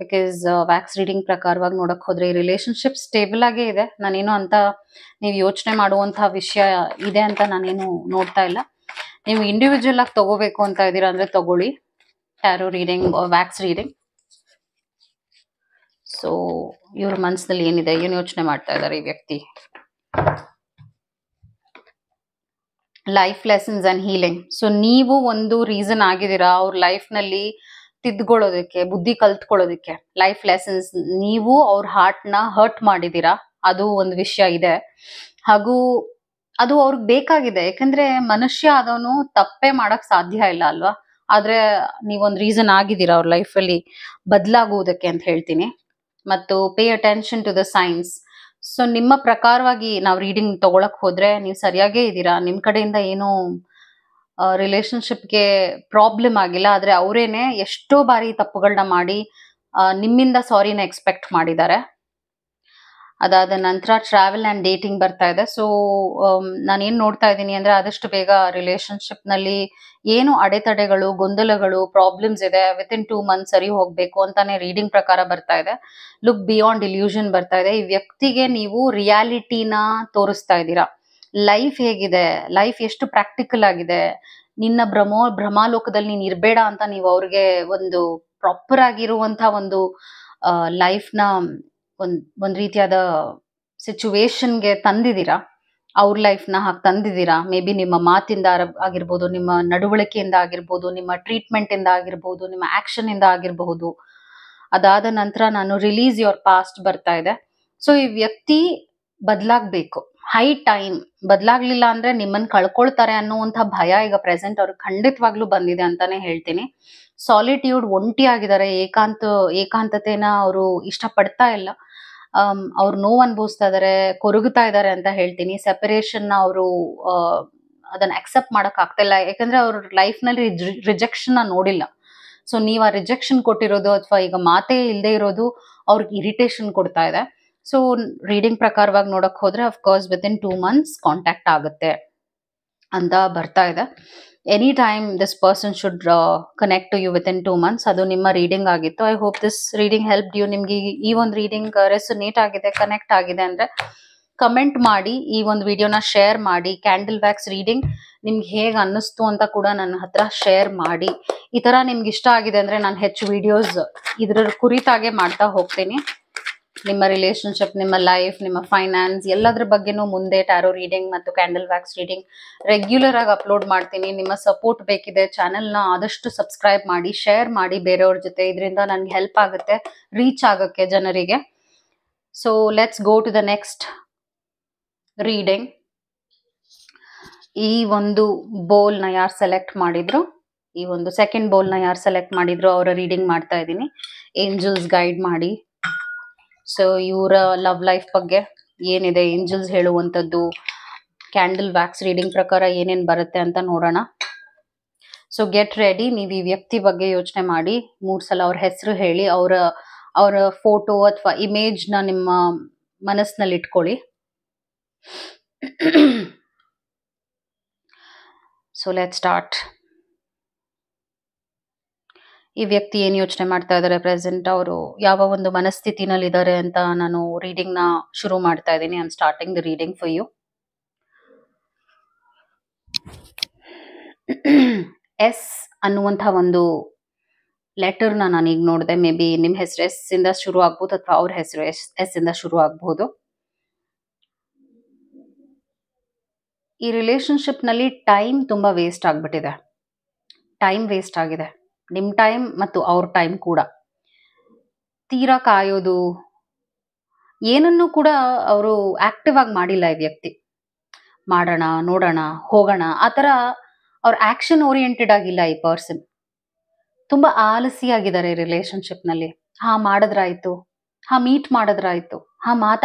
ಬಿಕಾಸ್ ವ್ಯಾಕ್ಸ್ ರೀಡಿಂಗ್ ಪ್ರಕಾರವಾಗಿ ನೋಡಕ್ ಹೋದ್ರೆ ಈ ರಿಲೇಶನ್ಶಿಪ್ ಸ್ಟೇಬಲ್ ಆಗೇ ಇದೆ. ನಾನೇನು ಅಂತ ನೀವು ಯೋಚನೆ ಮಾಡುವಂತಹ ವಿಷಯ ಇದೆ ಅಂತ ನಾನೇನು ನೋಡ್ತಾ ಇಲ್ಲ. ನೀವು ಇಂಡಿವಿಜುವಲ್ ಆಗಿ ತಗೋಬೇಕು ಅಂತ ಇದ್ದೀರಾ ಅಂದ್ರೆ ತಗೊಳ್ಳಿ tarot reading, wax reading. So ಇವ್ರ ಮನಸ್ಸಿನಲ್ಲಿ ಏನಿದೆ, ಏನು ಯೋಚನೆ ಮಾಡ್ತಾ ಇದ್ದಾರೆ ಈ ವ್ಯಕ್ತಿ. Life lessons and healing. So ನೀವು ಒಂದು ರೀಸನ್ ಆಗಿದ್ದೀರಾ ಅವ್ರ ಲೈಫ್ ನಲ್ಲಿ ತಿದ್ಕೊಳ್ಳೋದಕ್ಕೆ, ಬುದ್ಧಿ ಕಲ್ತ್ಕೊಳ್ಳೋದಕ್ಕೆ. ಲೈಫ್ ಲೆಸನ್ಸ್, ನೀವು ಅವ್ರ ಹಾರ್ಟ್ ನ ಹರ್ಟ್ ಮಾಡಿದೀರಾ, ಅದು ಒಂದು ವಿಷಯ ಇದೆ. ಹಾಗೂ ಅದು ಅವ್ರಿಗೆ ಬೇಕಾಗಿದೆ. ಯಾಕಂದ್ರೆ ಮನುಷ್ಯ ಅದವನು ತಪ್ಪೇ ಮಾಡಕ್ ಸಾಧ್ಯ ಇಲ್ಲ ಅಲ್ವಾ. ಆದ್ರೆ ನೀವೊಂದ್ ರೀಸನ್ ಆಗಿದ್ದೀರಾ ಅವ್ರ ಲೈಫ್ ಅಲ್ಲಿ ಬದಲಾಗುವುದಕ್ಕೆ ಅಂತ ಹೇಳ್ತೀನಿ. ಮತ್ತು pay attention to the signs. So ನಿಮ್ಮ ಪ್ರಕಾರವಾಗಿ ನಾವು ರೀಡಿಂಗ್ ತಗೊಳಕ್ ಹೋದ್ರೆ ನೀವು ಸರಿಯಾಗೇ ಇದ್ದೀರಾ. ನಿಮ್ ಕಡೆಯಿಂದ ಏನು ರಿಲೇಶನ್ಶಿಪ್ಗೆ ಪ್ರಾಬ್ಲಮ್ ಆಗಿಲ್ಲ. ಆದ್ರೆ ಅವರೇನೆ ಎಷ್ಟೋ ಬಾರಿ ತಪ್ಪುಗಳನ್ನ ಮಾಡಿ ನಿಮ್ಮಿಂದ ಸಾರಿನ ಎಕ್ಸ್ಪೆಕ್ಟ್ ಮಾಡಿದ್ದಾರೆ. ಅದಾದ ನಂತರ ಟ್ರಾವೆಲ್ ಅಂಡ್ ಡೇಟಿಂಗ್ ಬರ್ತಾ ಇದೆ. ಸೊ ನಾನೇನ್ ನೋಡ್ತಾ ಇದ್ದೀನಿ ಅಂದ್ರೆ, ಆದಷ್ಟು ಬೇಗ ರಿಲೇಶನ್ಶಿಪ್ ನಲ್ಲಿ ಏನು ಅಡೆತಡೆಗಳು, ಗೊಂದಲಗಳು, ಪ್ರಾಬ್ಲಮ್ಸ್ ಇದೆ, ವಿತಿನ್ 2 months ಸರಿ ಹೋಗ್ಬೇಕು ಅಂತಾನೆ ರೀಡಿಂಗ್ ಪ್ರಕಾರ ಬರ್ತಾ ಇದೆ. ಲುಕ್ ಬಿಯಾಂಡ್ ಇಲ್ಯೂಷನ್ ಬರ್ತಾ ಇದೆ. ಈ ವ್ಯಕ್ತಿಗೆ ನೀವು ರಿಯಾಲಿಟಿನ ತೋರಿಸ್ತಾ ಇದ್ದೀರಾ. ಲೈಫ್ ಹೇಗಿದೆ, ಲೈಫ್ ಎಷ್ಟು ಪ್ರಾಕ್ಟಿಕಲ್ ಆಗಿದೆ, ನಿನ್ನ ಭ್ರಮಾಲೋಕದಲ್ಲಿ ನೀನ್ ಇರ್ಬೇಡ ಅಂತ ನೀವು ಅವ್ರಿಗೆ ಒಂದು ಪ್ರಾಪರ್ ಆಗಿರುವಂತ ಒಂದು ಲೈಫ್ ನ ಒಂದ್ ರೀತಿಯಾದ ಸಿಚುವೇಶನ್ಗೆ ತಂದಿದ್ದೀರಾ. ಅವ್ರ ಲೈಫ್ ನ ಹಾಗೆ ತಂದಿದ್ದೀರಾ. ಮೇ ಬಿ ನಿಮ್ಮ ಮಾತಿಂದ ಆಗಿರ್ಬೋದು, ನಿಮ್ಮ ನಡವಳಿಕೆಯಿಂದ ಆಗಿರ್ಬೋದು, ನಿಮ್ಮ ಟ್ರೀಟ್ಮೆಂಟ್ ಇಂದ ಆಗಿರ್ಬೋದು, ನಿಮ್ಮ ಆಕ್ಷನ್ ಇಂದ ಆಗಿರಬಹುದು. ಅದಾದ ನಂತರ ನಾನು ರಿಲೀಸ್ ಯೋರ್ ಪಾಸ್ಟ್ ಬರ್ತಾ ಇದೆ. ಸೊ ಈ ವ್ಯಕ್ತಿ ಬದಲಾಗ್ಬೇಕು. ಹೈ ಟೈಮ್ ಬದಲಾಗ್ಲಿಲ್ಲ ಅಂದ್ರೆ ನಿಮ್ಮನ್ನ ಕಳ್ಕೊಳ್ತಾರೆ ಅನ್ನುವಂಥ ಭಯ ಈಗ ಪ್ರೆಸೆಂಟ್ ಅವ್ರಿಗೆ ಖಂಡಿತವಾಗ್ಲೂ ಬಂದಿದೆ ಅಂತಾನೆ ಹೇಳ್ತೀನಿ. ಸಾಲಿಟ್ಯೂಡ್, ಒಂಟಿ ಆಗಿದ್ದಾರೆ, ಏಕಾಂತತೆನ ಅವರು ಇಷ್ಟಪಡ್ತಾ ಇಲ್ಲ. ಅವ್ರು ನೋವು ಅನುಭವಿಸ್ತಾ ಇದಾರೆ, ಕೊರಗುತ್ತಾ ಇದಾರೆ ಅಂತ ಹೇಳ್ತೀನಿ. ಸೆಪರೇಷನ್ ಅವರು ಅದನ್ನ ಅಕ್ಸೆಪ್ಟ್ ಮಾಡಕ್ ಆಗ್ತಾ ಇಲ್ಲ, ಯಾಕಂದ್ರೆ ಅವ್ರ ಲೈಫ್ ನಲ್ಲಿ ರಿಜೆಕ್ಷನ್ ನೋಡಿಲ್ಲ. ಸೊ ನೀವು ಆ ರಿಜೆಕ್ಷನ್ ಕೊಟ್ಟಿರೋದು ಅಥವಾ ಈಗ ಮಾತೇ ಇಲ್ಲದೆ ಇರೋದು ಅವ್ರಿಗೆ ಇರಿಟೇಷನ್ ಕೊಡ್ತಾ ಇದೆ. ಸೊ ರೀಡಿಂಗ್ ಪ್ರಕಾರವಾಗಿ ನೋಡಕ್ ಹೋದ್ರೆ of course within 2 months contact ಆಗುತ್ತೆ ಅಂತ ಬರ್ತಾ ಇದೆ. Any time this person should connect to you within 2 months. ಅದು ನಿಮ್ಮ ರೀಡಿಂಗ್ ಆಗಿತ್ತು. I hope this reading help you. ನಿಮ್ಗೆ ಈ ಒಂದು ರೀಡಿಂಗ್ ರೆಸೊನೇಟ್ ಆಗಿದೆ, ಕನೆಕ್ಟ್ ಆಗಿದೆ ಅಂದ್ರೆ ಕಮೆಂಟ್ ಮಾಡಿ, ಈ ಒಂದು ವಿಡಿಯೋನ ಶೇರ್ ಮಾಡಿ. ಕ್ಯಾಂಡಲ್ ವ್ಯಾಕ್ಸ್ ರೀಡಿಂಗ್ ನಿಮ್ಗೆ ಹೇಗೆ ಅನ್ನಿಸ್ತು ಅಂತ ಕೂಡ ನನ್ನ ಹತ್ರ ಶೇರ್ ಮಾಡಿ. ಈ ತರ ನಿಮ್ಗೆ ಇಷ್ಟ ಆಗಿದೆ ಅಂದ್ರೆ ನಾನು ಹೆಚ್ಚು ವಿಡಿಯೋಸ್ ಇದ್ರ ಕುರಿತಾಗೆ ಮಾಡ್ತಾ ಹೋಗ್ತೀನಿ. ನಿಮ್ಮ ರಿಲೇಶನ್ಶಿಪ್, ನಿಮ್ಮ ಲೈಫ್, ನಿಮ್ಮ ಫೈನಾನ್ಸ್ ಎಲ್ಲದ್ರ ಬಗ್ಗೆನೂ ಮುಂದೆ ಟ್ಯಾರೋ ರೀಡಿಂಗ್ ಮತ್ತು ಕ್ಯಾಂಡಲ್ ವ್ಯಾಕ್ಸ್ ರೀಡಿಂಗ್ ರೆಗ್ಯುಲರ್ ಆಗಿ ಅಪ್ಲೋಡ್ ಮಾಡ್ತೀನಿ. ನಿಮ್ಮ ಸಪೋರ್ಟ್ ಬೇಕಿದೆ. ಚಾನೆಲ್ನ ಆದಷ್ಟು ಸಬ್ಸ್ಕ್ರೈಬ್ ಮಾಡಿ, ಶೇರ್ ಮಾಡಿ ಬೇರೆಯವ್ರ ಜೊತೆ. ಇದರಿಂದ ನನಗೆ ಹೆಲ್ಪ್ ಆಗುತ್ತೆ ರೀಚ್ ಆಗೋಕ್ಕೆ ಜನರಿಗೆ. So let's go to the next reading. ಈ ಒಂದು ಬೋಲ್ನ ಯಾರು ಸೆಲೆಕ್ಟ್ ಮಾಡಿದ್ರು, ಈ ಒಂದು ಸೆಕೆಂಡ್ ಬೋಲ್ನ ಯಾರು ಸೆಲೆಕ್ಟ್ ಮಾಡಿದ್ರು ಅವರ ರೀಡಿಂಗ್ ಮಾಡ್ತಾ ಇದ್ದೀನಿ. ಏಂಜಲ್ಸ್ ಗೈಡ್ ಮಾಡಿ. ಸೊ ಇವರ ಲವ್ ಲೈಫ್ ಬಗ್ಗೆ ಏನಿದೆ, ಏಂಜಲ್ಸ್ ಹೇಳುವಂಥದ್ದು, ಕ್ಯಾಂಡಲ್ ವ್ಯಾಕ್ಸ್ ರೀಡಿಂಗ್ ಪ್ರಕಾರ ಏನೇನು ಬರುತ್ತೆ ಅಂತ ನೋಡೋಣ. So get ready. ನೀವು ಈ ವ್ಯಕ್ತಿ ಬಗ್ಗೆ ಯೋಚನೆ ಮಾಡಿ. 3 ಸಲ ಅವ್ರ ಹೆಸರು ಹೇಳಿ, ಅವರ ಫೋಟೋ ಅಥವಾ ಇಮೇಜ್ನ ನಿಮ್ಮ ಮನಸ್ಸಿನಲ್ಲಿ ಇಟ್ಕೊಳ್ಳಿ. So let start. ಈ ವ್ಯಕ್ತಿ ಏನು ಯೋಚನೆ ಮಾಡ್ತಾ ಇದ್ದಾರೆ ಪ್ರೆಸೆಂಟ್, ಅವರು ಯಾವ ಒಂದು ಮನಸ್ಥಿತಿನಲ್ಲಿ ಇದ್ದಾರೆ ಅಂತ ನಾನು ರೀಡಿಂಗ್ ನ ಶುರು ಮಾಡ್ತಾ ಇದ್ದೀನಿ. I am starting the reading for you. S ಅನ್ನುವಂಥ ಒಂದು ಲೆಟರ್ನ ನಾನು ಈಗ ನೋಡಿದೆ. ಮೇ ಬಿ ನಿಮ್ಮ ಹೆಸರು ಎಸ್ ಇಂದ ಶುರು ಆಗ್ಬೋದು ಅಥವಾ ಅವ್ರ ಹೆಸರು ಎಸ್ ಇಂದ ಶುರು ಆಗ್ಬೋದು. ಈ ರಿಲೇಶನ್ಶಿಪ್ ನಲ್ಲಿ ಟೈಮ್ ತುಂಬಾ ವೇಸ್ಟ್ ಆಗ್ಬಿಟ್ಟಿದೆ. ಟೈಮ್ ವೇಸ್ಟ್ ಆಗಿದೆ, ನಿಮ್ಮ ಟೈಮ್ ಮತ್ತು ಅವ್ರ ಟೈಮ್ ಕೂಡ. ತೀರಾ ಕಾಯೋದು, ಏನನ್ನು ಕೂಡ ಅವರು ಆಕ್ಟಿವ್ ಆಗಿ ಮಾಡಿಲ್ಲ ಈ ವ್ಯಕ್ತಿ. ಮಾಡೋಣ, ನೋಡೋಣ, ಹೋಗೋಣ, ಆ ಥರ ಅವ್ರ ಆಕ್ಷನ್ ಓರಿಯೆಂಟೆಡ್ ಆಗಿಲ್ಲ ಈ ಪರ್ಸನ್. ತುಂಬಾ ಆಲಸಿಯಾಗಿದ್ದಾರೆ ರಿಲೇಶನ್ಶಿಪ್ ನಲ್ಲಿ. ಮಾಡಿದ್ರಾಯ್ತು, ಮೀಟ್ ಮಾಡಿದ್ರಾಯ್ತು,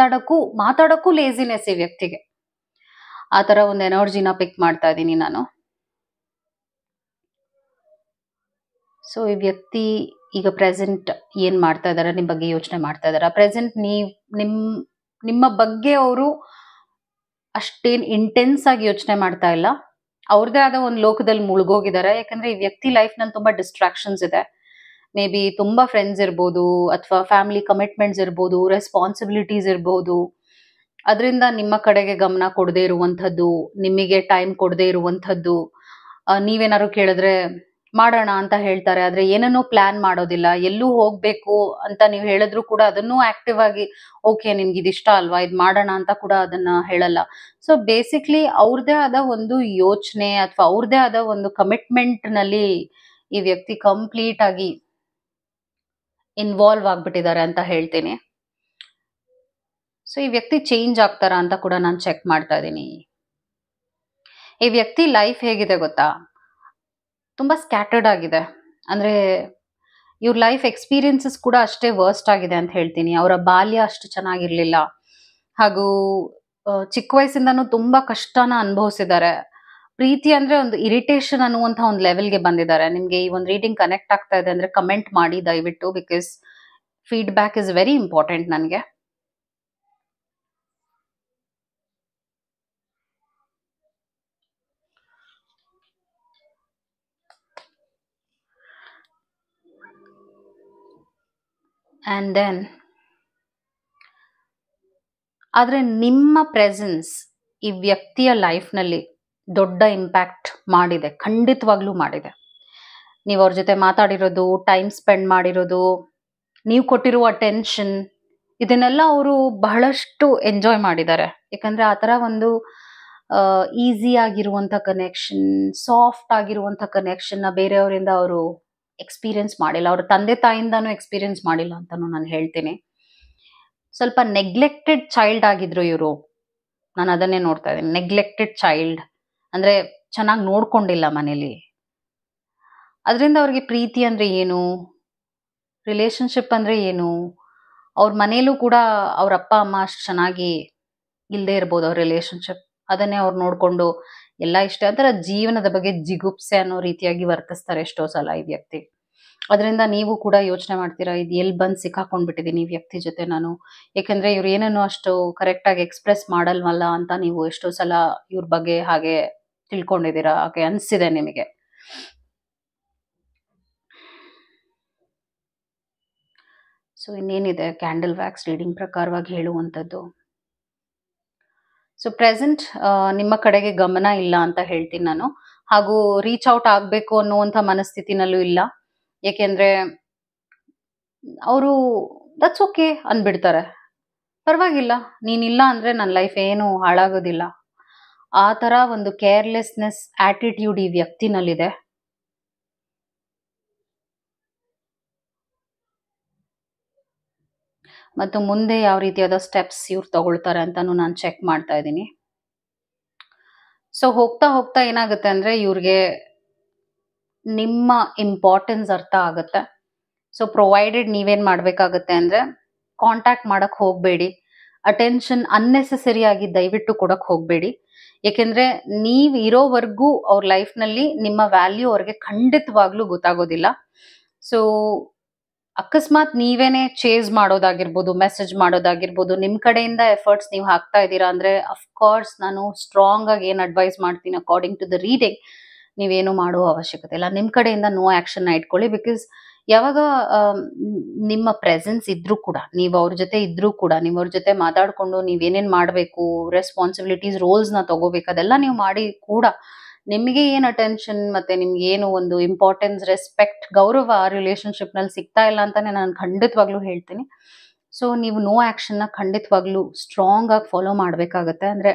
ಮಾತಾಡಕ್ಕೂ ಲೇಸಿನೆಸ್ ಈ ವ್ಯಕ್ತಿಗೆ. ಆ ಥರ ಒಂದು ಎನರ್ಜಿನ ಪಿಕ್ ಮಾಡ್ತಾ ಇದ್ದೀನಿ ನಾನು. ಸೊ ಈ ವ್ಯಕ್ತಿ ಈಗ ಪ್ರೆಸೆಂಟ್ ಏನ್ ಮಾಡ್ತಾ ಇದಾರೆ, ನಿಮ್ಮ ಬಗ್ಗೆ ಯೋಚನೆ ಮಾಡ್ತಾ ಇದಾರ. ಪ್ರೆಸೆಂಟ್ ನಿಮ್ಮ ಬಗ್ಗೆ ಅವರು ಅಷ್ಟೇನ್ ಇಂಟೆನ್ಸ್ ಆಗಿ ಯೋಚನೆ ಮಾಡ್ತಾ ಇಲ್ಲ. ಅವ್ರದೇ ಆದ ಒಂದು ಲೋಕದಲ್ಲಿ ಮುಳುಗೋಗಿದ್ದಾರೆ. ಯಾಕಂದ್ರೆ ಈ ವ್ಯಕ್ತಿ ಲೈಫ್ ನಲ್ಲಿ ತುಂಬಾ ಡಿಸ್ಟ್ರಾಕ್ಷನ್ಸ್ ಇದೆ. ಮೇ ಬಿ ತುಂಬಾ ಫ್ರೆಂಡ್ಸ್ ಇರ್ಬೋದು, ಅಥವಾ ಫ್ಯಾಮಿಲಿ ಕಮಿಟ್ಮೆಂಟ್ಸ್ ಇರ್ಬೋದು, ರೆಸ್ಪಾನ್ಸಿಬಿಲಿಟೀಸ್ ಇರ್ಬೋದು. ಅದರಿಂದ ನಿಮ್ಮ ಕಡೆಗೆ ಗಮನ ಕೊಡದೇ ಇರುವಂಥದ್ದು, ನಿಮಗೆ ಟೈಮ್ ಕೊಡದೇ ಇರುವಂಥದ್ದು. ನೀವೇನಾದ್ರು ಕೇಳಿದ್ರೆ ಮಾಡೋಣ ಅಂತ ಹೇಳ್ತಾರೆ, ಆದ್ರೆ ಏನನ್ನೂ ಪ್ಲಾನ್ ಮಾಡೋದಿಲ್ಲ. ಎಲ್ಲೂ ಹೋಗ್ಬೇಕು ಅಂತ ನೀವು ಹೇಳಿದ್ರು ಕೂಡ ಅದನ್ನೂ ಆಕ್ಟಿವ್ ಆಗಿ ಓಕೆ ನಿಮ್ಗೆ ಇದಿಷ್ಟ ಅಲ್ವಾ, ಇದು ಮಾಡೋಣ ಅಂತ ಕೂಡ ಅದನ್ನ ಹೇಳಲ್ಲ. ಸೊ ಬೇಸಿಕ್ಲಿ ಅವ್ರದೇ ಆದ ಒಂದು ಯೋಚನೆ ಅಥವಾ ಅವ್ರದೇ ಆದ ಒಂದು ಕಮಿಟ್ಮೆಂಟ್ ನಲ್ಲಿ ಈ ವ್ಯಕ್ತಿ ಕಂಪ್ಲೀಟ್ ಆಗಿ ಇನ್ವಾಲ್ವ್ ಆಗ್ಬಿಟ್ಟಿದ್ದಾರೆ ಅಂತ ಹೇಳ್ತೀನಿ. ಸೊ ಈ ವ್ಯಕ್ತಿ ಚೇಂಜ್ ಆಗ್ತಾರ ಅಂತ ಕೂಡ ನಾನು ಚೆಕ್ ಮಾಡ್ತಾ ಇದ್ದೀನಿ. ಈ ವ್ಯಕ್ತಿ ಲೈಫ್ ಹೇಗಿದೆ ಗೊತ್ತಾ, ತುಂಬಾ ಸ್ಕ್ಯಾಟರ್ಡ್ ಆಗಿದೆ. ಅಂದ್ರೆ ಇವ್ರ ಲೈಫ್ ಎಕ್ಸ್ಪೀರಿಯನ್ಸಸ್ ಕೂಡ ಅಷ್ಟೇ ವರ್ಸ್ಟ್ ಆಗಿದೆ ಅಂತ ಹೇಳ್ತೀನಿ. ಅವರ ಬಾಲ್ಯ ಅಷ್ಟು ಚೆನ್ನಾಗಿರ್ಲಿಲ್ಲ, ಹಾಗೂ ಚಿಕ್ಕ ವಯಸ್ಸಿಂದನೂ ತುಂಬಾ ಕಷ್ಟನ ಅನುಭವಿಸಿದ್ದಾರೆ. ಪ್ರೀತಿ ಅಂದ್ರೆ ಒಂದು ಇರಿಟೇಷನ್ ಅನ್ನುವಂಥ ಒಂದು ಲೆವೆಲ್ಗೆ ಬಂದಿದ್ದಾರೆ. ನಿಮ್ಗೆ ಈ ಒಂದು ರೀಡಿಂಗ್ ಕನೆಕ್ಟ್ ಆಗ್ತಾ ಇದೆ ಅಂದ್ರೆ ಕಮೆಂಟ್ ಮಾಡಿ ದಯವಿಟ್ಟು, because feedback is very important ನನಗೆ. ಆ್ಯಂಡ್ ದೆನ್ ಆದರೆ ನಿಮ್ಮ ಪ್ರೆಸೆನ್ಸ್ ಈ ವ್ಯಕ್ತಿಯ ಲೈಫ್ನಲ್ಲಿ ದೊಡ್ಡ ಇಂಪ್ಯಾಕ್ಟ್ ಮಾಡಿದೆ, ಖಂಡಿತವಾಗ್ಲೂ ಮಾಡಿದೆ. ನೀವು ಅವ್ರ ಜೊತೆ ಮಾತಾಡಿರೋದು, ಟೈಮ್ ಸ್ಪೆಂಡ್ ಮಾಡಿರೋದು, ನೀವು ಕೊಟ್ಟಿರುವ ಅಟೆನ್ಷನ್, ಇದನ್ನೆಲ್ಲ ಅವರು ಬಹಳಷ್ಟು ಎಂಜಾಯ್ ಮಾಡಿದ್ದಾರೆ. ಯಾಕಂದ್ರೆ ಆ ಥರ ಒಂದು ಈಸಿ ಆಗಿರುವಂಥ ಕನೆಕ್ಷನ್, ಸಾಫ್ಟ್ ಆಗಿರುವಂಥ ಕನೆಕ್ಷನ್ನ ಬೇರೆಯವರಿಂದ ಅವರು ಎಕ್ಸ್ಪೀರಿಯನ್ಸ್ ಮಾಡಿಲ್ಲ. ಅವ್ರ ತಂದೆ ತಾಯಿಂದಾನು ಎಕ್ಸ್ಪೀರಿಯನ್ಸ್ ಮಾಡಿಲ್ಲ ಅಂತಾನು ನಾನು ಹೇಳ್ತೀನಿ. ಸ್ವಲ್ಪ ನೆಗ್ಲೆಕ್ಟೆಡ್ ಚೈಲ್ಡ್ ಆಗಿದ್ರು ಇವರು. ನಾನು ಅದನ್ನೇ ನೋಡ್ತಾ ಇದ್ದೀನಿ. ನೆಗ್ಲೆಕ್ಟೆಡ್ ಚೈಲ್ಡ್ ಅಂದ್ರೆ ಚೆನ್ನಾಗಿ ನೋಡ್ಕೊಂಡಿಲ್ಲ ಮನೇಲಿ. ಅದರಿಂದ ಅವ್ರಿಗೆ ಪ್ರೀತಿ ಅಂದ್ರೆ ಏನು, ರಿಲೇಶನ್ಶಿಪ್ ಅಂದ್ರೆ ಏನು, ಅವ್ರ ಮನೇಲೂ ಕೂಡ ಅವ್ರ ಅಪ್ಪ ಅಮ್ಮ ಅಷ್ಟು ಚೆನ್ನಾಗಿ ಇಲ್ಲದೆ ಇರ್ಬೋದು ಅವ್ರ ರಿಲೇಶನ್ಶಿಪ್. ಅದನ್ನೇ ಅವ್ರು ನೋಡ್ಕೊಂಡು ಎಲ್ಲ ಇಷ್ಟ ಅದರ ಜೀವನದ ಬಗ್ಗೆ ಜಿಗುಪ್ಸೆ ಅನ್ನೋ ರೀತಿಯಾಗಿ ವರ್ತಿಸ್ತಾರೆ ಎಷ್ಟೋ ಸಲ ಈ ವ್ಯಕ್ತಿ. ಅದರಿಂದ ನೀವು ಕೂಡ ಯೋಚನೆ ಮಾಡ್ತೀರಾ, ಇದು ಎಲ್ಲಿ ಬಂದು ಸಿಕ್ಕಾಕೊಂಡ್ಬಿಟ್ಟಿದ್ದೀನಿ ಈ ವ್ಯಕ್ತಿ ಜೊತೆ ನಾನು, ಯಾಕಂದ್ರೆ ಇವ್ರು ಏನನ್ನು ಅಷ್ಟು ಕರೆಕ್ಟಾಗಿ ಎಕ್ಸ್ಪ್ರೆಸ್ ಮಾಡಲ್ವಲ್ಲ ಅಂತ ನೀವು ಎಷ್ಟೋ ಸಲ ಇವ್ರ ಬಗ್ಗೆ ಹಾಗೆ ತಿಳ್ಕೊಂಡಿದ್ದೀರಾ, ಹಾಗೆ ಅನಿಸಿದೆ ನಿಮಗೆ. ಸೊ ಇನ್ನೇನಿದೆ ಕ್ಯಾಂಡಲ್ ವ್ಯಾಕ್ಸ್ ರೀಡಿಂಗ್ ಪ್ರಕಾರವಾಗಿ ಹೇಳುವಂಥದ್ದು. ಸೊ ಪ್ರೆಸೆಂಟ್ ನಿಮ್ಮ ಕಡೆಗೆ ಗಮನ ಇಲ್ಲ ಅಂತ ಹೇಳ್ತೀನಿ ನಾನು. ಹಾಗೂ ರೀಚ್ ಔಟ್ ಆಗಬೇಕು ಅನ್ನುವಂಥ ಮನಸ್ಥಿತಿನಲ್ಲೂ ಇಲ್ಲ. ಏಕೆಂದ್ರೆ ಅವರು ದಟ್ಸ್ ಓಕೆ ಅಂದ್ಬಿಡ್ತಾರೆ, ಪರವಾಗಿಲ್ಲ ನೀನಿಲ್ಲ ಅಂದ್ರೆ ನನ್ನ ಲೈಫ್ ಏನು ಹಾಳಾಗೋದಿಲ್ಲ. ಆ ಥರ ಒಂದು ಕೇರ್ಲೆಸ್ನೆಸ್ ಆಟಿಟ್ಯೂಡ್ ಈ ವ್ಯಕ್ತಿನಲ್ಲಿದೆ. ಮತ್ತು ಮುಂದೆ ಯಾವ ರೀತಿಯಾದ ಸ್ಟೆಪ್ಸ್ ಇವ್ರು ತಗೊಳ್ತಾರೆ ಅಂತಾನು ನಾನು ಚೆಕ್ ಮಾಡ್ತಾ ಇದ್ದೀನಿ. ಸೊ ಹೋಗ್ತಾ ಹೋಗ್ತಾ ಏನಾಗುತ್ತೆ ಅಂದ್ರೆ ಇವ್ರಿಗೆ ನಿಮ್ಮ ಇಂಪಾರ್ಟೆನ್ಸ್ ಅರ್ಥ ಆಗುತ್ತೆ. ಸೊ ಪ್ರೊವೈಡೆಡ್ ನೀವೇನ್ ಮಾಡ್ಬೇಕಾಗತ್ತೆ ಅಂದ್ರೆ ಕಾಂಟ್ಯಾಕ್ಟ್ ಮಾಡಕ್ ಹೋಗ್ಬೇಡಿ. ಅಟೆನ್ಷನ್ ಅನ್ನೆಸೆಸರಿ ಆಗಿ ದಯವಿಟ್ಟು ಕೊಡಕ್ ಹೋಗ್ಬೇಡಿ. ಏಕೆಂದ್ರೆ ನೀವ್ ಇರೋವರೆಗೂ ಅವ್ರ ಲೈಫ್ನಲ್ಲಿ ನಿಮ್ಮ ವ್ಯಾಲ್ಯೂ ಅವ್ರಿಗೆ ಖಂಡಿತವಾಗ್ಲೂ ಗೊತ್ತಾಗೋದಿಲ್ಲ. ಸೊ ಅಕಸ್ಮಾತ್ ನೀವೇನೆ ಚೇಸ್ ಮಾಡೋದಾಗಿರ್ಬೋದು, ಮೆಸೇಜ್ ಮಾಡೋದಾಗಿರ್ಬೋದು, ನಿಮ್ ಕಡೆಯಿಂದ ಎಫರ್ಟ್ಸ್ ನೀವು ಹಾಕ್ತಾ ಇದ್ದೀರಾ ಅಂದ್ರೆ ಅಫ್ಕೋರ್ಸ್ ನಾನು ಸ್ಟ್ರಾಂಗ್ ಆಗಿ ಏನ್ ಅಡ್ವೈಸ್ ಮಾಡ್ತೀನಿ ಅಕಾರ್ಡಿಂಗ್ ಟು ದ ರೀಡಿಂಗ್, ನೀವೇನು ಮಾಡೋ ಅವಶ್ಯಕತೆ ಇಲ್ಲ. ನಿಮ್ ಕಡೆಯಿಂದ ನೋ ಆಕ್ಷನ್ ಇಟ್ಕೊಳ್ಳಿ. ಬಿಕಾಸ್ ಯಾವಾಗ ನಿಮ್ಮ ಪ್ರೆಸೆನ್ಸ್ ಇದ್ರೂ ಕೂಡ, ನೀವು ಅವ್ರ ಜೊತೆ ಇದ್ರೂ ಕೂಡ, ನೀವು ಅವ್ರ ಜೊತೆ ಮಾತಾಡ್ಕೊಂಡು ನೀವೇನೇನ್ ಮಾಡಬೇಕು, ರೆಸ್ಪಾನ್ಸಿಬಿಲಿಟೀಸ್ ರೋಲ್ಸ್ ನ ತಗೋಬೇಕು, ಅದೆಲ್ಲ ನೀವು ಮಾಡಿ ಕೂಡ ನಿಮಗೆ ಏನು ಅಟೆನ್ಷನ್ ಮತ್ತೆ ನಿಮ್ಗೆ ಏನು ಒಂದು ಇಂಪಾರ್ಟೆನ್ಸ್, ರೆಸ್ಪೆಕ್ಟ್, ಗೌರವ ರಿಲೇಶನ್ಶಿಪ್ ನಲ್ಲಿ ಸಿಗ್ತಾ ಇಲ್ಲ ಅಂತಾನೆ ನಾನು ಖಂಡಿತವಾಗ್ಲೂ ಹೇಳ್ತೀನಿ. ಸೊ ನೀವು ನೋ ಆಕ್ಷನ್ ನ ಖಂಡಿತವಾಗ್ಲೂ ಸ್ಟ್ರಾಂಗ್ ಆಗಿ ಫಾಲೋ ಮಾಡ್ಬೇಕಾಗತ್ತೆ. ಅಂದ್ರೆ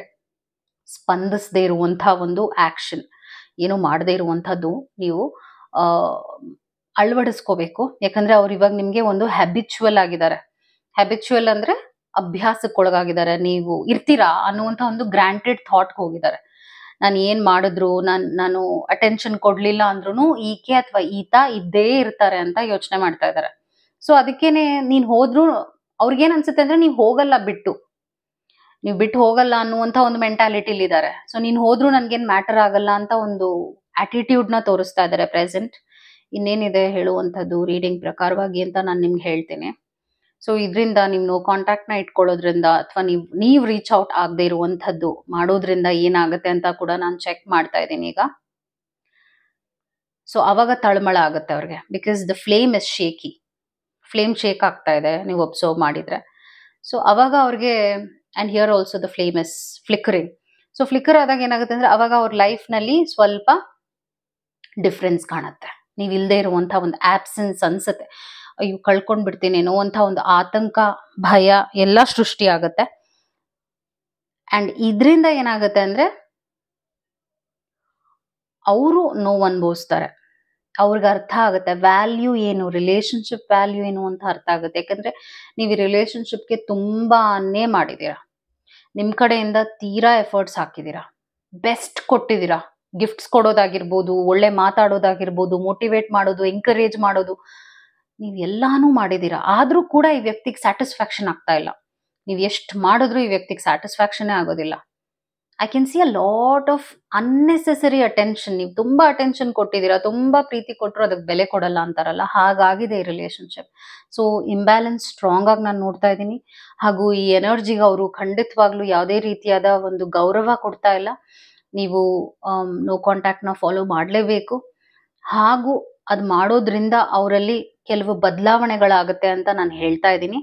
ಸ್ಪಂದಿಸದೇ ಇರುವಂತ ಒಂದು ಆಕ್ಷನ್, ಏನು ಮಾಡದೇ ಇರುವಂತದ್ದು ನೀವು ಅಳವಡಿಸ್ಕೋಬೇಕು. ಯಾಕಂದ್ರೆ ಅವ್ರು ಇವಾಗ ನಿಮ್ಗೆ ಒಂದು ಹ್ಯಾಬಿಚುವಲ್ ಆಗಿದ್ದಾರೆ. ಹ್ಯಾಬಿಚುವಲ್ ಅಂದ್ರೆ ಅಭ್ಯಾಸಕ್ಕೊಳಗಾಗಿದ್ದಾರೆ, ನೀವು ಇರ್ತೀರಾ ಅನ್ನುವಂಥ ಒಂದು ಗ್ರಾಂಟೆಡ್ ಥಾಟ್ಗೆ ಹೋಗಿದ್ದಾರೆ. ನಾನು ಏನ್ ಮಾಡಿದ್ರು, ನಾನು ಅಟೆನ್ಷನ್ ಕೊಡ್ಲಿಲ್ಲ ಅಂದ್ರೂ ಈಕೆ ಅಥವಾ ಈತ ಇದ್ದೇ ಇರ್ತಾರೆ ಅಂತ ಯೋಚನೆ ಮಾಡ್ತಾ ಇದ್ದಾರೆ. ಸೊ ಅದಕ್ಕೇನೆ ನೀನ್ ಹೋದ್ರು ಅವ್ರಿಗೇನ್ ಅನ್ಸುತ್ತೆ ಅಂದ್ರೆ ನೀವು ಹೋಗಲ್ಲ, ನೀವು ಬಿಟ್ಟು ಹೋಗಲ್ಲ ಅನ್ನುವಂಥ ಒಂದು ಮೆಂಟಾಲಿಟಿಲಿ ಇದ್ದಾರೆ. ಸೊ ನೀನ್ ಹೋದ್ರು ನನ್ಗೇನ್ ಮ್ಯಾಟರ್ ಆಗಲ್ಲ ಅಂತ ಒಂದು ಆಟಿಟ್ಯೂಡ್ ನ ತೋರಿಸ್ತಾ ಇದ್ದಾರೆ ಪ್ರೆಸೆಂಟ್. ಇನ್ನೇನಿದೆ ಹೇಳುವಂಥದ್ದು ರೀಡಿಂಗ್ ಪ್ರಕಾರವಾಗಿ ಅಂತ ನಾನು ನಿಮ್ಗೆ ಹೇಳ್ತೀನಿ. ಸೊ ಇದರಿಂದ ನೀವು ನೋ ಕಾಂಟ್ಯಾಕ್ಟ್ ನ ಇಟ್ಕೊಳ್ಳೋದ್ರಿಂದ ಅಥವಾ ನೀವು ರೀಚ್ ಔಟ್ ಆಗದೆ ಇರುವಂತದ್ದು ಮಾಡೋದ್ರಿಂದ ಏನಾಗುತ್ತೆ ಅಂತ ಕೂಡ ನಾನು ಚೆಕ್ ಮಾಡ್ತಾ ಇದ್ದೀನಿ ಈಗ. ಸೊ ಅವಾಗ ತಳಮಳ ಆಗುತ್ತೆ ಅವ್ರಿಗೆ. Because the flame is shaky, flame shake ಆಗ್ತಾ ಇದೆ ನೀವು ಒಬ್ಸರ್ವ್ ಮಾಡಿದ್ರೆ. ಸೊ ಅವಾಗ ಅವ್ರಿಗೆ and here also the flame is flickering. So flicker ಆದಾಗ ಏನಾಗುತ್ತೆ ಅಂದ್ರೆ ಅವಾಗ ಅವ್ರ ಲೈಫ್ ನಲ್ಲಿ ಸ್ವಲ್ಪ ಡಿಫ್ರೆನ್ಸ್ ಕಾಣುತ್ತೆ. ನೀವು ಇಲ್ಲದೆ ಇರುವಂತಹ ಒಂದು ಆಬ್ಸೆನ್ಸ್ ಅನ್ಸುತ್ತೆ. ಅಯ್ಯೋ ಕಳ್ಕೊಂಡ್ ಬಿಡ್ತೀನೇನೋ ಅಂತ ಒಂದು ಆತಂಕ, ಭಯ ಎಲ್ಲ ಸೃಷ್ಟಿ ಆಗುತ್ತೆ. ಅಂಡ್ ಇದರಿಂದ ಏನಾಗುತ್ತೆ ಅಂದ್ರೆ ಅವರು ನೋವು ಅನುಭವಿಸ್ತಾರೆ. ಅವ್ರಿಗೆ ಅರ್ಥ ಆಗುತ್ತೆ ವ್ಯಾಲ್ಯೂ ಏನು, ರಿಲೇಶನ್ಶಿಪ್ ವ್ಯಾಲ್ಯೂ ಏನು ಅಂತ ಅರ್ಥ ಆಗುತ್ತೆ. ಯಾಕಂದ್ರೆ ನೀವು ಈ ರಿಲೇಶನ್ಶಿಪ್ಗೆ ತುಂಬಾನೇ ಮಾಡಿದೀರಾ, ನಿಮ್ ಕಡೆಯಿಂದ ತೀರಾ ಎಫರ್ಟ್ಸ್ ಹಾಕಿದೀರಾ, ಬೆಸ್ಟ್ ಕೊಟ್ಟಿದ್ದೀರಾ. ಗಿಫ್ಟ್ಸ್ ಕೊಡೋದಾಗಿರ್ಬೋದು, ಒಳ್ಳೆ ಮಾತಾಡೋದಾಗಿರ್ಬೋದು, ಮೋಟಿವೇಟ್ ಮಾಡೋದು, ಎಂಕರೇಜ್ ಮಾಡೋದು, ನೀವು ಎಲ್ಲಾನು ಮಾಡಿದೀರಾ. ಆದ್ರೂ ಕೂಡ ಈ ವ್ಯಕ್ತಿಗೆ ಸ್ಯಾಟಿಸ್ಫ್ಯಾಕ್ಷನ್ ಆಗ್ತಾ ಇಲ್ಲ. ನೀವು ಎಷ್ಟು ಮಾಡಿದ್ರು ಈ ವ್ಯಕ್ತಿಗೆ ಸ್ಯಾಟಿಸ್ಫ್ಯಾಕ್ಷನ್ ಆಗೋದಿಲ್ಲ. I can see a lot of unnecessary attention. ನೀವು ತುಂಬಾ ಅಟೆನ್ಷನ್ ಕೊಟ್ಟಿದ್ದೀರಾ, ತುಂಬಾ ಪ್ರೀತಿ ಕೊಟ್ಟರು ಅದಕ್ಕೆ ಬೆಲೆ ಕೊಡಲ್ಲ ಅಂತಾರಲ್ಲ, ಹಾಗಾಗಿದೆ ಈ ರಿಲೇಶನ್ಶಿಪ್. ಸೊ ಇಂಬ್ಯಾಲೆನ್ಸ್ ಸ್ಟ್ರಾಂಗ್ ಆಗಿ ನಾನು ನೋಡ್ತಾ ಇದ್ದೀನಿ. ಹಾಗೂ ಈ ಎನರ್ಜಿಗೆ ಅವರು ಖಂಡಿತವಾಗ್ಲೂ ಯಾವುದೇ ರೀತಿಯಾದ ಒಂದು ಗೌರವ ಕೊಡ್ತಾ ಇಲ್ಲ. ನೀವು ನೋ ಕಾಂಟ್ಯಾಕ್ಟ್ ನ ಫಾಲೋ ಮಾಡಲೇಬೇಕು. ಹಾಗೂ ಅದು ಮಾಡೋದ್ರಿಂದ ಅವರಲ್ಲಿ ಕೆಲವು ಬದಲಾವಣೆಗಳಾಗುತ್ತೆ ಅಂತ ನಾನು ಹೇಳ್ತಾ ಇದ್ದೀನಿ.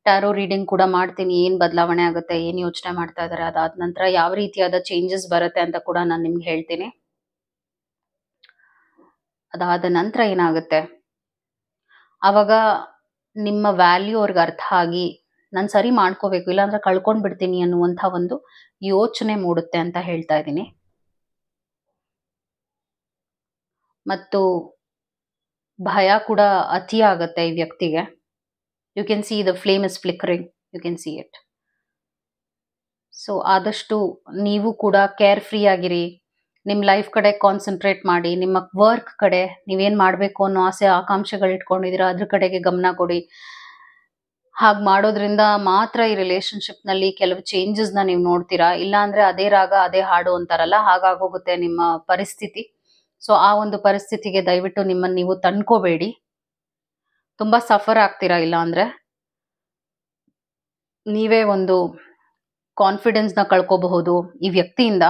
ಟ್ಯಾರೋ ರೀಡಿಂಗ್ ಕೂಡ ಮಾಡ್ತೀನಿ, ಏನ್ ಬದಲಾವಣೆ ಆಗುತ್ತೆ, ಏನ್ ಯೋಚನೆ ಮಾಡ್ತಾ ಇದಾರೆ, ಅದಾದ ನಂತರ ಯಾವ ರೀತಿಯಾದ ಚೇಂಜಸ್ ಬರುತ್ತೆ ಅಂತ ಕೂಡ ನಾನು ನಿಮ್ಗೆ ಹೇಳ್ತೀನಿ. ಅದಾದ ನಂತರ ಏನಾಗುತ್ತೆ, ಅವಾಗ ನಿಮ್ಮ ವ್ಯಾಲ್ಯೂ ಅವ್ರಿಗೆ ಅರ್ಥ ಆಗಿ ನಾನು ಸರಿ ಮಾಡ್ಕೋಬೇಕು, ಇಲ್ಲಾಂದ್ರೆ ಕಳ್ಕೊಂಡ್ ಬಿಡ್ತೀನಿ ಅನ್ನುವಂಥ ಒಂದು ಯೋಚನೆ ಮೂಡುತ್ತೆ ಅಂತ ಹೇಳ್ತಾ ಇದ್ದೀನಿ. ಮತ್ತು ಭಯ ಕೂಡ ಅತಿ ಆಗತ್ತೆ ಈ ವ್ಯಕ್ತಿಗೆ. You can see the flame is flickering, you can see it. So ಆದಷ್ಟು ನೀವು ಕೂಡ ಕೇರ್ ಫ್ರೀ ಆಗಿರಿ. ನಿಮ್ಮ ಲೈಫ್ ಕಡೆ ಕಾನ್ಸಂಟ್ರೇಟ್ ಮಾಡಿ. ನಿಮ್ಮ ವರ್ಕ್ ಕಡೆ ನೀವೇನು ಮಾಡಬೇಕು ಅನ್ನೋ ಆಸೆ ಆಕಾಂಕ್ಷೆಗಳು ಇಟ್ಕೊಂಡಿದ್ದೀರಾ ಅದ್ರ ಕಡೆಗೆ ಗಮನ ಕೊಡಿ. ಹಾಗೆ ಮಾಡೋದ್ರಿಂದ ಮಾತ್ರ ಈ ರಿಲೇಶನ್ಶಿಪ್ನಲ್ಲಿ ಕೆಲವು ಚೇಂಜಸ್ನ ನೀವು ನೋಡ್ತೀರಾ. ಇಲ್ಲಾಂದ್ರೆ ಅದೇ ರಾಗ ಅದೇ ಹಾಡು ಅಂತಾರಲ್ಲ, ಹಾಗಾಗೋಗುತ್ತೆ ನಿಮ್ಮ ಪರಿಸ್ಥಿತಿ. ಸೊ ಆ ಒಂದು ಪರಿಸ್ಥಿತಿಗೆ ದಯವಿಟ್ಟು ನಿಮ್ಮನ್ನು ನೀವು ತಂದ್ಕೋಬೇಡಿ. ತುಂಬಾ ಸಫರ್ ಆಗ್ತೀರಾ. ಇಲ್ಲ ಅಂದ್ರೆ ನೀವೇ ಒಂದು ಕಾನ್ಫಿಡೆನ್ಸ್ನ ಕಳ್ಕೋಬಹುದು ಈ ವ್ಯಕ್ತಿಯಿಂದ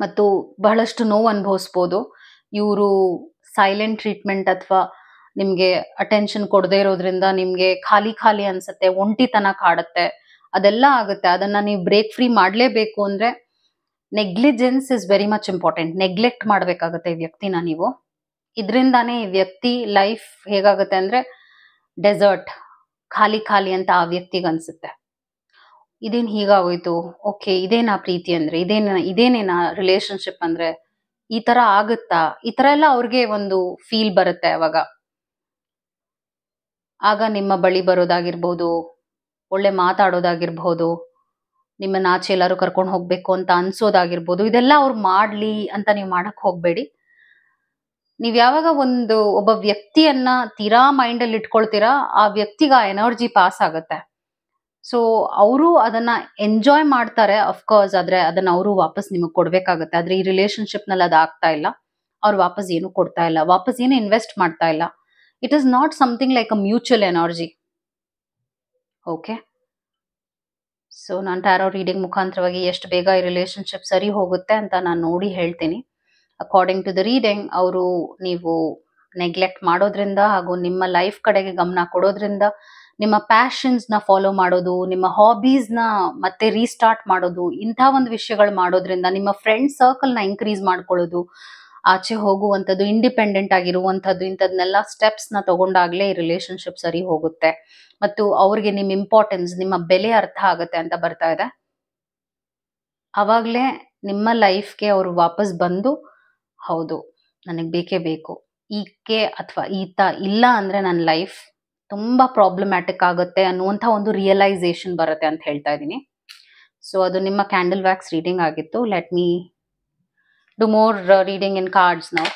ಮತ್ತು ಬಹಳಷ್ಟು ನೋವು ಅನುಭವಿಸ್ಬೋದು. ಇವರು ಸೈಲೆಂಟ್ ಟ್ರೀಟ್ಮೆಂಟ್ ಅಥವಾ ನಿಮಗೆ ಅಟೆನ್ಷನ್ ಕೊಡದೇ ಇರೋದ್ರಿಂದ ನಿಮಗೆ ಖಾಲಿ ಖಾಲಿ ಅನ್ಸುತ್ತೆ, ಒಂಟಿತನ ಕಾಡುತ್ತೆ, ಅದೆಲ್ಲ ಆಗುತ್ತೆ. ಅದನ್ನ ನೀವು ಬ್ರೇಕ್ ಫ್ರೀ ಮಾಡಲೇಬೇಕು ಅಂದ್ರೆ negligence is very much important. Neglect ಮಾಡಬೇಕಾಗುತ್ತೆ ಈ ವ್ಯಕ್ತಿನ ನೀವು. ಇದರಿಂದಾನೇ ಈ ವ್ಯಕ್ತಿ ಲೈಫ್ ಹೇಗಾಗುತ್ತೆ ಅಂದ್ರೆ ಡೆಸರ್ಟ್, ಖಾಲಿ ಖಾಲಿ ಅಂತ ಆ ವ್ಯಕ್ತಿಗೆ ಅನ್ಸುತ್ತೆ. ಇದೇನ್ ಹೀಗಾಗೋಯ್ತು, ಓಕೆ ಇದೇನಾ ಪ್ರೀತಿ ಅಂದ್ರೆ, ಇದೇನೇನಾ ರಿಲೇಶನ್ಶಿಪ್ ಅಂದ್ರೆ, ಈ ತರ ಆಗುತ್ತಾ, ಈ ತರ ಎಲ್ಲ ಅವ್ರಿಗೆ ಒಂದು ಫೀಲ್ ಬರುತ್ತೆ. ಆಗ ನಿಮ್ಮ ಬಳಿ ಬರೋದಾಗಿರ್ಬೋದು, ಒಳ್ಳೆ ಮಾತಾಡೋದಾಗಿರ್ಬೋದು, ನಿಮ್ಮನ್ನ ಆಚೆ ಎಲ್ಲಾರು ಕರ್ಕೊಂಡು ಹೋಗ್ಬೇಕು ಅಂತ ಅನ್ಸೋದಾಗಿರ್ಬೋದು, ಇದೆಲ್ಲ ಅವ್ರು ಮಾಡ್ಲಿ ಅಂತ ನೀವು ಮಾಡಕ್ ಹೋಗ್ಬೇಡಿ. ನೀವ್ ಯಾವಾಗ ಒಬ್ಬ ವ್ಯಕ್ತಿಯನ್ನ ತೀರಾ ಮೈಂಡ್ ಅಲ್ಲಿ ಇಟ್ಕೊಳ್ತೀರಾ, ಆ ವ್ಯಕ್ತಿಗೆ ಆ ಎನರ್ಜಿ ಪಾಸ್ ಆಗುತ್ತೆ. ಸೊ ಅವರು ಅದನ್ನ ಎಂಜಾಯ್ ಮಾಡ್ತಾರೆ ಅಫ್ಕೋರ್ಸ್, ಆದ್ರೆ ಅದನ್ನ ಅವರು ವಾಪಸ್ ನಿಮಗೆ ಕೊಡ್ಬೇಕಾಗತ್ತೆ. ಆದ್ರೆ ಈ ರಿಲೇಶನ್ಶಿಪ್ ನಲ್ಲಿ ಅದು ಆಗ್ತಾ ಇಲ್ಲ. ಅವ್ರು ವಾಪಸ್ ಏನು ಕೊಡ್ತಾ ಇಲ್ಲ, ವಾಪಸ್ ಏನು ಇನ್ವೆಸ್ಟ್ ಮಾಡ್ತಾ ಇಲ್ಲ. It is not something like a mutual energy. Okay, so ನಾನು ಟ್ಯಾರೋ ರೀಡಿಂಗ್ ಮುಖಾಂತರವಾಗಿ ಎಷ್ಟು ಬೇಗ ಈ ರಿಲೇಶನ್ಶಿಪ್ ಸರಿ ಹೋಗುತ್ತೆ ಅಂತ ನಾನು ನೋಡಿ ಹೇಳ್ತೀನಿ. ಅಕಾರ್ಡಿಂಗ್ ಟು ದ ರೀಡಿಂಗ್, ನೀವು ನೆಗ್ಲೆಕ್ಟ್ ಮಾಡೋದ್ರಿಂದ ಹಾಗೂ ನಿಮ್ಮ ಲೈಫ್ ಕಡೆಗೆ ಗಮನ ಕೊಡೋದ್ರಿಂದ, ನಿಮ್ಮ ಪ್ಯಾಷನ್ಸ್ನ ಫಾಲೋ ಮಾಡೋದು, ನಿಮ್ಮ ಹಾಬೀಸ್ನ ಮತ್ತೆ ರೀಸ್ಟಾರ್ಟ್ ಮಾಡೋದು, ಇಂಥ ಒಂದು ವಿಷಯಗಳು ಮಾಡೋದ್ರಿಂದ, ನಿಮ್ಮ ಫ್ರೆಂಡ್ ಸರ್ಕಲ್ನ ಇನ್ಕ್ರೀಸ್ ಮಾಡ್ಕೊಳ್ಳೋದು, ಆಚೆ ಹೋಗುವಂಥದ್ದು, ಇಂಡಿಪೆಂಡೆಂಟ್ ಆಗಿರುವಂಥದ್ದು, ಇಂಥದ್ನೆಲ್ಲ ಸ್ಟೆಪ್ಸ್ನ ತಗೊಂಡಾಗಲೇ ಈ ರಿಲೇಶನ್ಶಿಪ್ ಸರಿ ಹೋಗುತ್ತೆ ಮತ್ತು ಅವ್ರಿಗೆ ನಿಮ್ಮ ಇಂಪಾರ್ಟೆನ್ಸ್, ನಿಮ್ಮ ಬೆಲೆ ಅರ್ಥ ಆಗುತ್ತೆ ಅಂತ ಬರ್ತಾ ಇದೆ. ಆವಾಗಲೇ ನಿಮ್ಮ ಲೈಫ್ಗೆ ಅವರು ವಾಪಸ್ ಬಂದು, ಹೌದು ನನಗೆ ಬೇಕೇ ಬೇಕು, ಈಕೆ ಅಥವಾ ಈತ ಇಲ್ಲ ಅಂದ್ರೆ ನನ್ನ ಲೈಫ್ ತುಂಬಾ ಪ್ರಾಬ್ಲಮ್ಯಾಟಿಕ್ ಆಗುತ್ತೆ ಅನ್ನುವಂಥ ಒಂದು ರಿಯಲೈಸೇಷನ್ ಬರುತ್ತೆ ಅಂತ ಹೇಳ್ತಾ ಇದ್ದೀನಿ. ಸೊ ಅದು ನಿಮ್ಮ ಕ್ಯಾಂಡಲ್ ವ್ಯಾಕ್ಸ್ ರೀಡಿಂಗ್ ಆಗಿತ್ತು. Let me do more reading in cards now.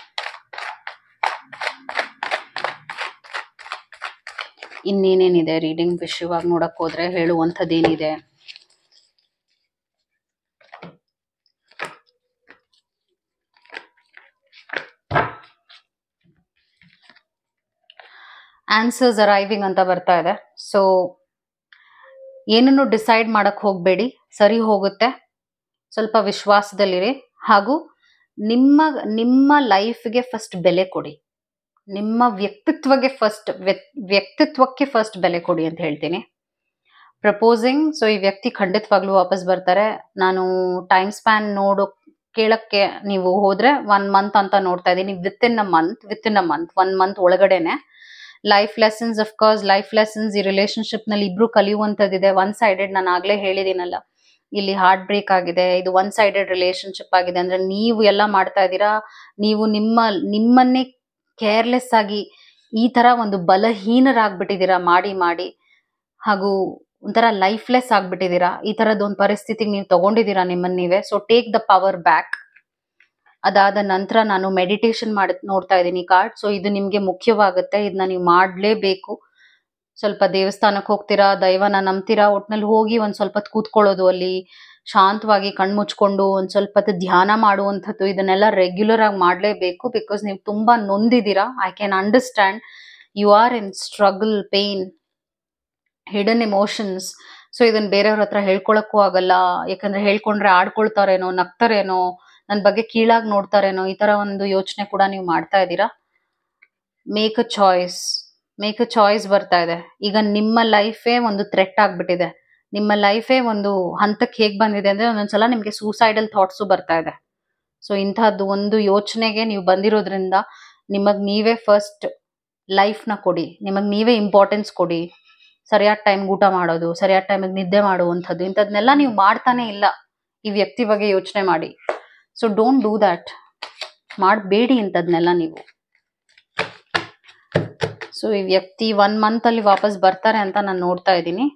ಇನ್ನೇನೇನಿದೆ ರೀಡಿಂಗ್ ವಿಷಯವಾಗಿ ನೋಡಕ್ ಹೋದ್ರೆ ಹೇಳುವಂಥದ್ದೇನಿದೆ? ಆನ್ಸರ್ಸ್ ಅರೈವಿಂಗ್ ಅಂತ ಬರ್ತಾ ಇದೆ. ಸೊ ಏನನ್ನು ಡಿಸೈಡ್ ಮಾಡಕ್ ಹೋಗ್ಬೇಡಿ, ಸರಿ ಹೋಗುತ್ತೆ. ಸ್ವಲ್ಪ ವಿಶ್ವಾಸದಲ್ಲಿರಿ ಹಾಗೂ ನಿಮ್ಮ ಲೈಫ್ಗೆ ಫಸ್ಟ್ ಬೆಲೆ ಕೊಡಿ. ನಿಮ್ಮ ವ್ಯಕ್ತಿತ್ವಕ್ಕೆ ಫಸ್ಟ್ ಬೆಲೆ ಕೊಡಿ ಅಂತ ಹೇಳ್ತೀನಿ. ಪ್ರಪೋಸಿಂಗ್, ಸೊ ಈ ವ್ಯಕ್ತಿ ಖಂಡಿತವಾಗ್ಲೂ ವಾಪಸ್ ಬರ್ತಾರೆ. ನಾನು ಟೈಮ್ ಸ್ಪ್ಯಾನ್ ಕೇಳಕ್ಕೆ ನೀವು ಹೋದ್ರೆ 1 ಮಂತ್ ಅಂತ ನೋಡ್ತಾ ಇದ್ದೀನಿ. Within a month 1 month ಒಳಗಡೆನೆ life lessons, of course life lessons ಈ ರಿಲೇಶನ್ಶಿಪ್ ನಲ್ಲಿ ಇಬ್ರು ಕಲಿಯುವಂಥದ್ದಿದೆ. ಒನ್ ಸೈಡೆಡ್, ನಾನು ಆಗ್ಲೇ ಹೇಳಿದೀನಲ್ಲ, ಇಲ್ಲಿ ಹಾರ್ಟ್ ಬ್ರೇಕ್ ಆಗಿದೆ, ಇದು ಒನ್ ಸೈಡೆಡ್ ರಿಲೇಶನ್ಶಿಪ್ ಆಗಿದೆ ಅಂದ್ರೆ ನೀವು ಎಲ್ಲ ಮಾಡ್ತಾ ಇದ್ದೀರಾ, ನೀವು ನಿಮ್ಮನ್ನೇ ಕೇರ್ಲೆಸ್ ಆಗಿ ಈ ತರ ಒಂದು ಬಲಹೀನರಾಗ್ಬಿಟ್ಟಿದ್ದೀರಾ ಮಾಡಿ ಹಾಗೂ ಒಂಥರ ಲೈಫ್ಲೆಸ್ ಆಗ್ಬಿಟ್ಟಿದ್ದೀರಾ. ಈ ತರದೊಂದು ಪರಿಸ್ಥಿತಿಗೆ ನೀವು ತಗೊಂಡಿದ್ದೀರಾ ನಿಮ್ಮನ್ನ ನೀವೇ. So take the power back. ಅದಾದ ನಂತರ ನಾನು ಮೆಡಿಟೇಷನ್ ನೋಡ್ತಾ ಇದ್ದೀನಿ ಕಾರ್ಡ್. ಸೊ ಇದು ನಿಮ್ಗೆ ಮುಖ್ಯವಾಗುತ್ತೆ, ಇದನ್ನ ನೀವು ಮಾಡ್ಲೇಬೇಕು. ಸ್ವಲ್ಪ ದೇವಸ್ಥಾನಕ್ಕೆ ಹೋಗ್ತೀರಾ, ದೈವನ ನಂಬ್ತೀರಾ, ಒಟ್ನಲ್ಲಿ ಹೋಗಿ ಒಂದ್ ಸ್ವಲ್ಪ ಹೊತ್ತು ಕೂತ್ಕೊಳ್ಳೋದು, ಅಲ್ಲಿ ಶಾಂತವಾಗಿ ಕಣ್ ಮುಚ್ಕೊಂಡು ಒಂದ್ ಸ್ವಲ್ಪ ಹೊತ್ತು ಧ್ಯಾನ ಮಾಡುವಂಥದ್ದು, ಇದನ್ನೆಲ್ಲ ರೆಗ್ಯುಲರ್ ಆಗಿ ಮಾಡ್ಲೇಬೇಕು. ಬಿಕಾಸ್ ನೀವು ತುಂಬಾ ನೊಂದಿದ್ದೀರಾ. I can understand. You are in struggle, pain, hidden emotions. So ಇದನ್ನ ಬೇರೆಯವ್ರ ಹತ್ರ ಹೇಳ್ಕೊಳಕ್ಕೂ ಆಗಲ್ಲ. ಯಾಕಂದ್ರೆ ಹೇಳ್ಕೊಂಡ್ರೆ ಆಡ್ಕೊಳ್ತಾರೇನೋ, ನಗ್ತಾರೇನೋ, ನನ್ನ ಬಗ್ಗೆ ಕೀಳಾಗಿ ನೋಡ್ತಾರೇನೋ, ಈ ತರ ಒಂದು ಯೋಚನೆ ಕೂಡ ನೀವು ಮಾಡ್ತಾ ಇದ್ದೀರಾ. ಮೇಕ್ ಅ ಚಾಯ್ಸ್ ಬರ್ತಾ ಇದೆ. ಈಗ ನಿಮ್ಮ ಲೈಫೇ ಒಂದು ಥ್ರೆಟ್ ಆಗ್ಬಿಟ್ಟಿದೆ. ನಿಮ್ಮ ಲೈಫೇ ಒಂದು ಹಂತಕ್ಕೆ ಹೇಗ್ ಬಂದಿದೆ ಅಂದ್ರೆ ಒಂದೊಂದ್ಸಲ ನಿಮ್ಗೆ ಸೂಸೈಡಲ್ ಥಾಟ್ಸು ಬರ್ತಾ ಇದೆ. ಸೊ ಇಂಥದ್ದು ಒಂದು ಯೋಚನೆಗೆ ನೀವು ಬಂದಿರೋದ್ರಿಂದ ನಿಮಗ್ ನೀವೇ ಫಸ್ಟ್ ಲೈಫ್ನ ಕೊಡಿ, ನಿಮಗ್ ನೀವೇ ಇಂಪಾರ್ಟೆನ್ಸ್ ಕೊಡಿ. ಸರಿಯಾದ ಟೈಮ್ ಊಟ ಮಾಡೋದು, ಸರಿಯಾದ ಟೈಮಿಗೆ ನಿದ್ದೆ ಮಾಡುವಂಥದ್ದು, ಇಂಥದ್ನೆಲ್ಲ ನೀವು ಮಾಡ್ತಾನೆ ಇಲ್ಲ. ಈ ವ್ಯಕ್ತಿ ಬಗ್ಗೆ ಯೋಚನೆ ಮಾಡಿ. So don't do that. ಮಾಡಬೇಡಿ ಇಂಥದ್ನೆಲ್ಲ ನೀವು. ಸೊ ಈ ವ್ಯಕ್ತಿ 1 ಮಂತ್ ಅಲ್ಲಿ ವಾಪಸ್ ಬರ್ತಾರೆ ಅಂತ ನಾನು ನೋಡ್ತಾ ಇದ್ದೀನಿ.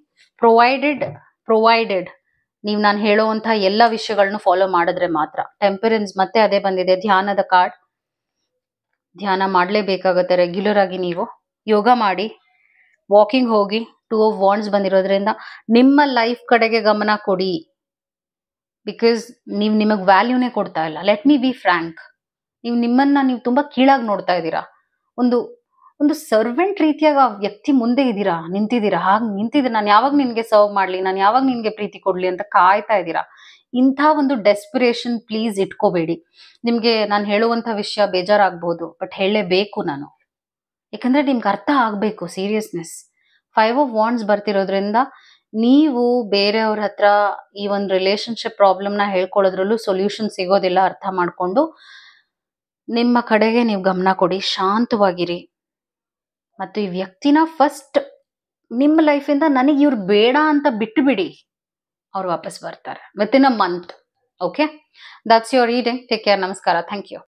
ಪ್ರೊವೈಡೆಡ್ ನೀವು ನಾನು ಹೇಳುವಂತಹ ಎಲ್ಲ ವಿಷಯಗಳನ್ನು ಫಾಲೋ ಮಾಡಿದ್ರೆ ಮಾತ್ರ. ಟೆಂಪರೆನ್ಸ್ ಮತ್ತೆ ಅದೇ ಬಂದಿದೆ, ಧ್ಯಾನದ ಕಾರ್ಡ್. ಧ್ಯಾನ ಮಾಡಲೇಬೇಕಾಗತ್ತೆ ರೆಗ್ಯುಲರ್ ಆಗಿ. ನೀವು ಯೋಗ ಮಾಡಿ, ವಾಕಿಂಗ್ ಹೋಗಿ. 2 ಆಫ್ ವಾಂಡ್ಸ್ ಬಂದಿರೋದ್ರಿಂದ ನಿಮ್ಮ ಲೈಫ್ ಕಡೆಗೆ ಗಮನ ಕೊಡಿ. ಬಿಕಾಸ್ ನೀವು ನಿಮಗೆ ವ್ಯಾಲ್ಯೂನೇ ಕೊಡ್ತಾ ಇಲ್ಲ. ಲೆಟ್ ಮಿ ಬಿ ಫ್ರ್ಯಾಂಕ್, ನೀವು ತುಂಬಾ ಕೀಳಾಗಿ ನೋಡ್ತಾ ಇದ್ದೀರಾ. ಒಂದು ಸರ್ವೆಂಟ್ ರೀತಿಯಾಗಿ ಆ ವ್ಯಕ್ತಿ ಮುಂದೆ ನಿಂತಿದ್ದೀರಾ. ಹಾಗೆ ನಿಂತಿದ್ದೀರಾ, ನಾನು ಯಾವಾಗ ನಿನ್ಗೆ ಸರ್ವ್ ಮಾಡ್ಲಿ, ನಾನು ಯಾವಾಗ ನಿನ್ಗೆ ಪ್ರೀತಿ ಕೊಡ್ಲಿ ಅಂತ ಕಾಯ್ತಾ ಇದ್ದೀರಾ. ಇಂಥ ಒಂದು ಡೆಸ್ಪಿರೇಷನ್ ಪ್ಲೀಸ್ ಇಟ್ಕೋಬೇಡಿ. ನಿಮ್ಗೆ ನಾನು ಹೇಳುವಂತ ವಿಷಯ ಬೇಜಾರಾಗ್ಬೋದು, ಬಟ್ ಹೇಳಲೇಬೇಕು ನಾನು. ಯಾಕಂದ್ರೆ ನಿಮ್ಗೆ ಅರ್ಥ ಆಗ್ಬೇಕು ಸೀರಿಯಸ್ನೆಸ್. 5 ಆಫ್ ವಾಂಡ್ಸ್ ಬರ್ತಿರೋದ್ರಿಂದ ನೀವು ಬೇರೆಯವ್ರ ಹತ್ರ ಈ ಒಂದು ರಿಲೇಶನ್ಶಿಪ್ ಪ್ರಾಬ್ಲಮ್ನ ಹೇಳ್ಕೊಳ್ಳೋದ್ರಲ್ಲೂ ಸೊಲ್ಯೂಷನ್ ಸಿಗೋದಿಲ್ಲ. ಅರ್ಥ ಮಾಡ್ಕೊಂಡು ನಿಮ್ಮ ಕಡೆಗೆ ನೀವು ಗಮನ ಕೊಡಿ, ಶಾಂತವಾಗಿರಿ. ಮತ್ತು ಈ ವ್ಯಕ್ತಿನ ಫಸ್ಟ್ ನಿಮ್ಮ ಲೈಫಿಂದ ನನಗೆ ಇವ್ರು ಬೇಡ ಅಂತ ಬಿಟ್ಟು ಬಿಡಿ. ಅವ್ರು ವಾಪಸ್ ಬರ್ತಾರೆ within a month. Okay, that's your reading. Take care. ನಮಸ್ಕಾರ. Thank you.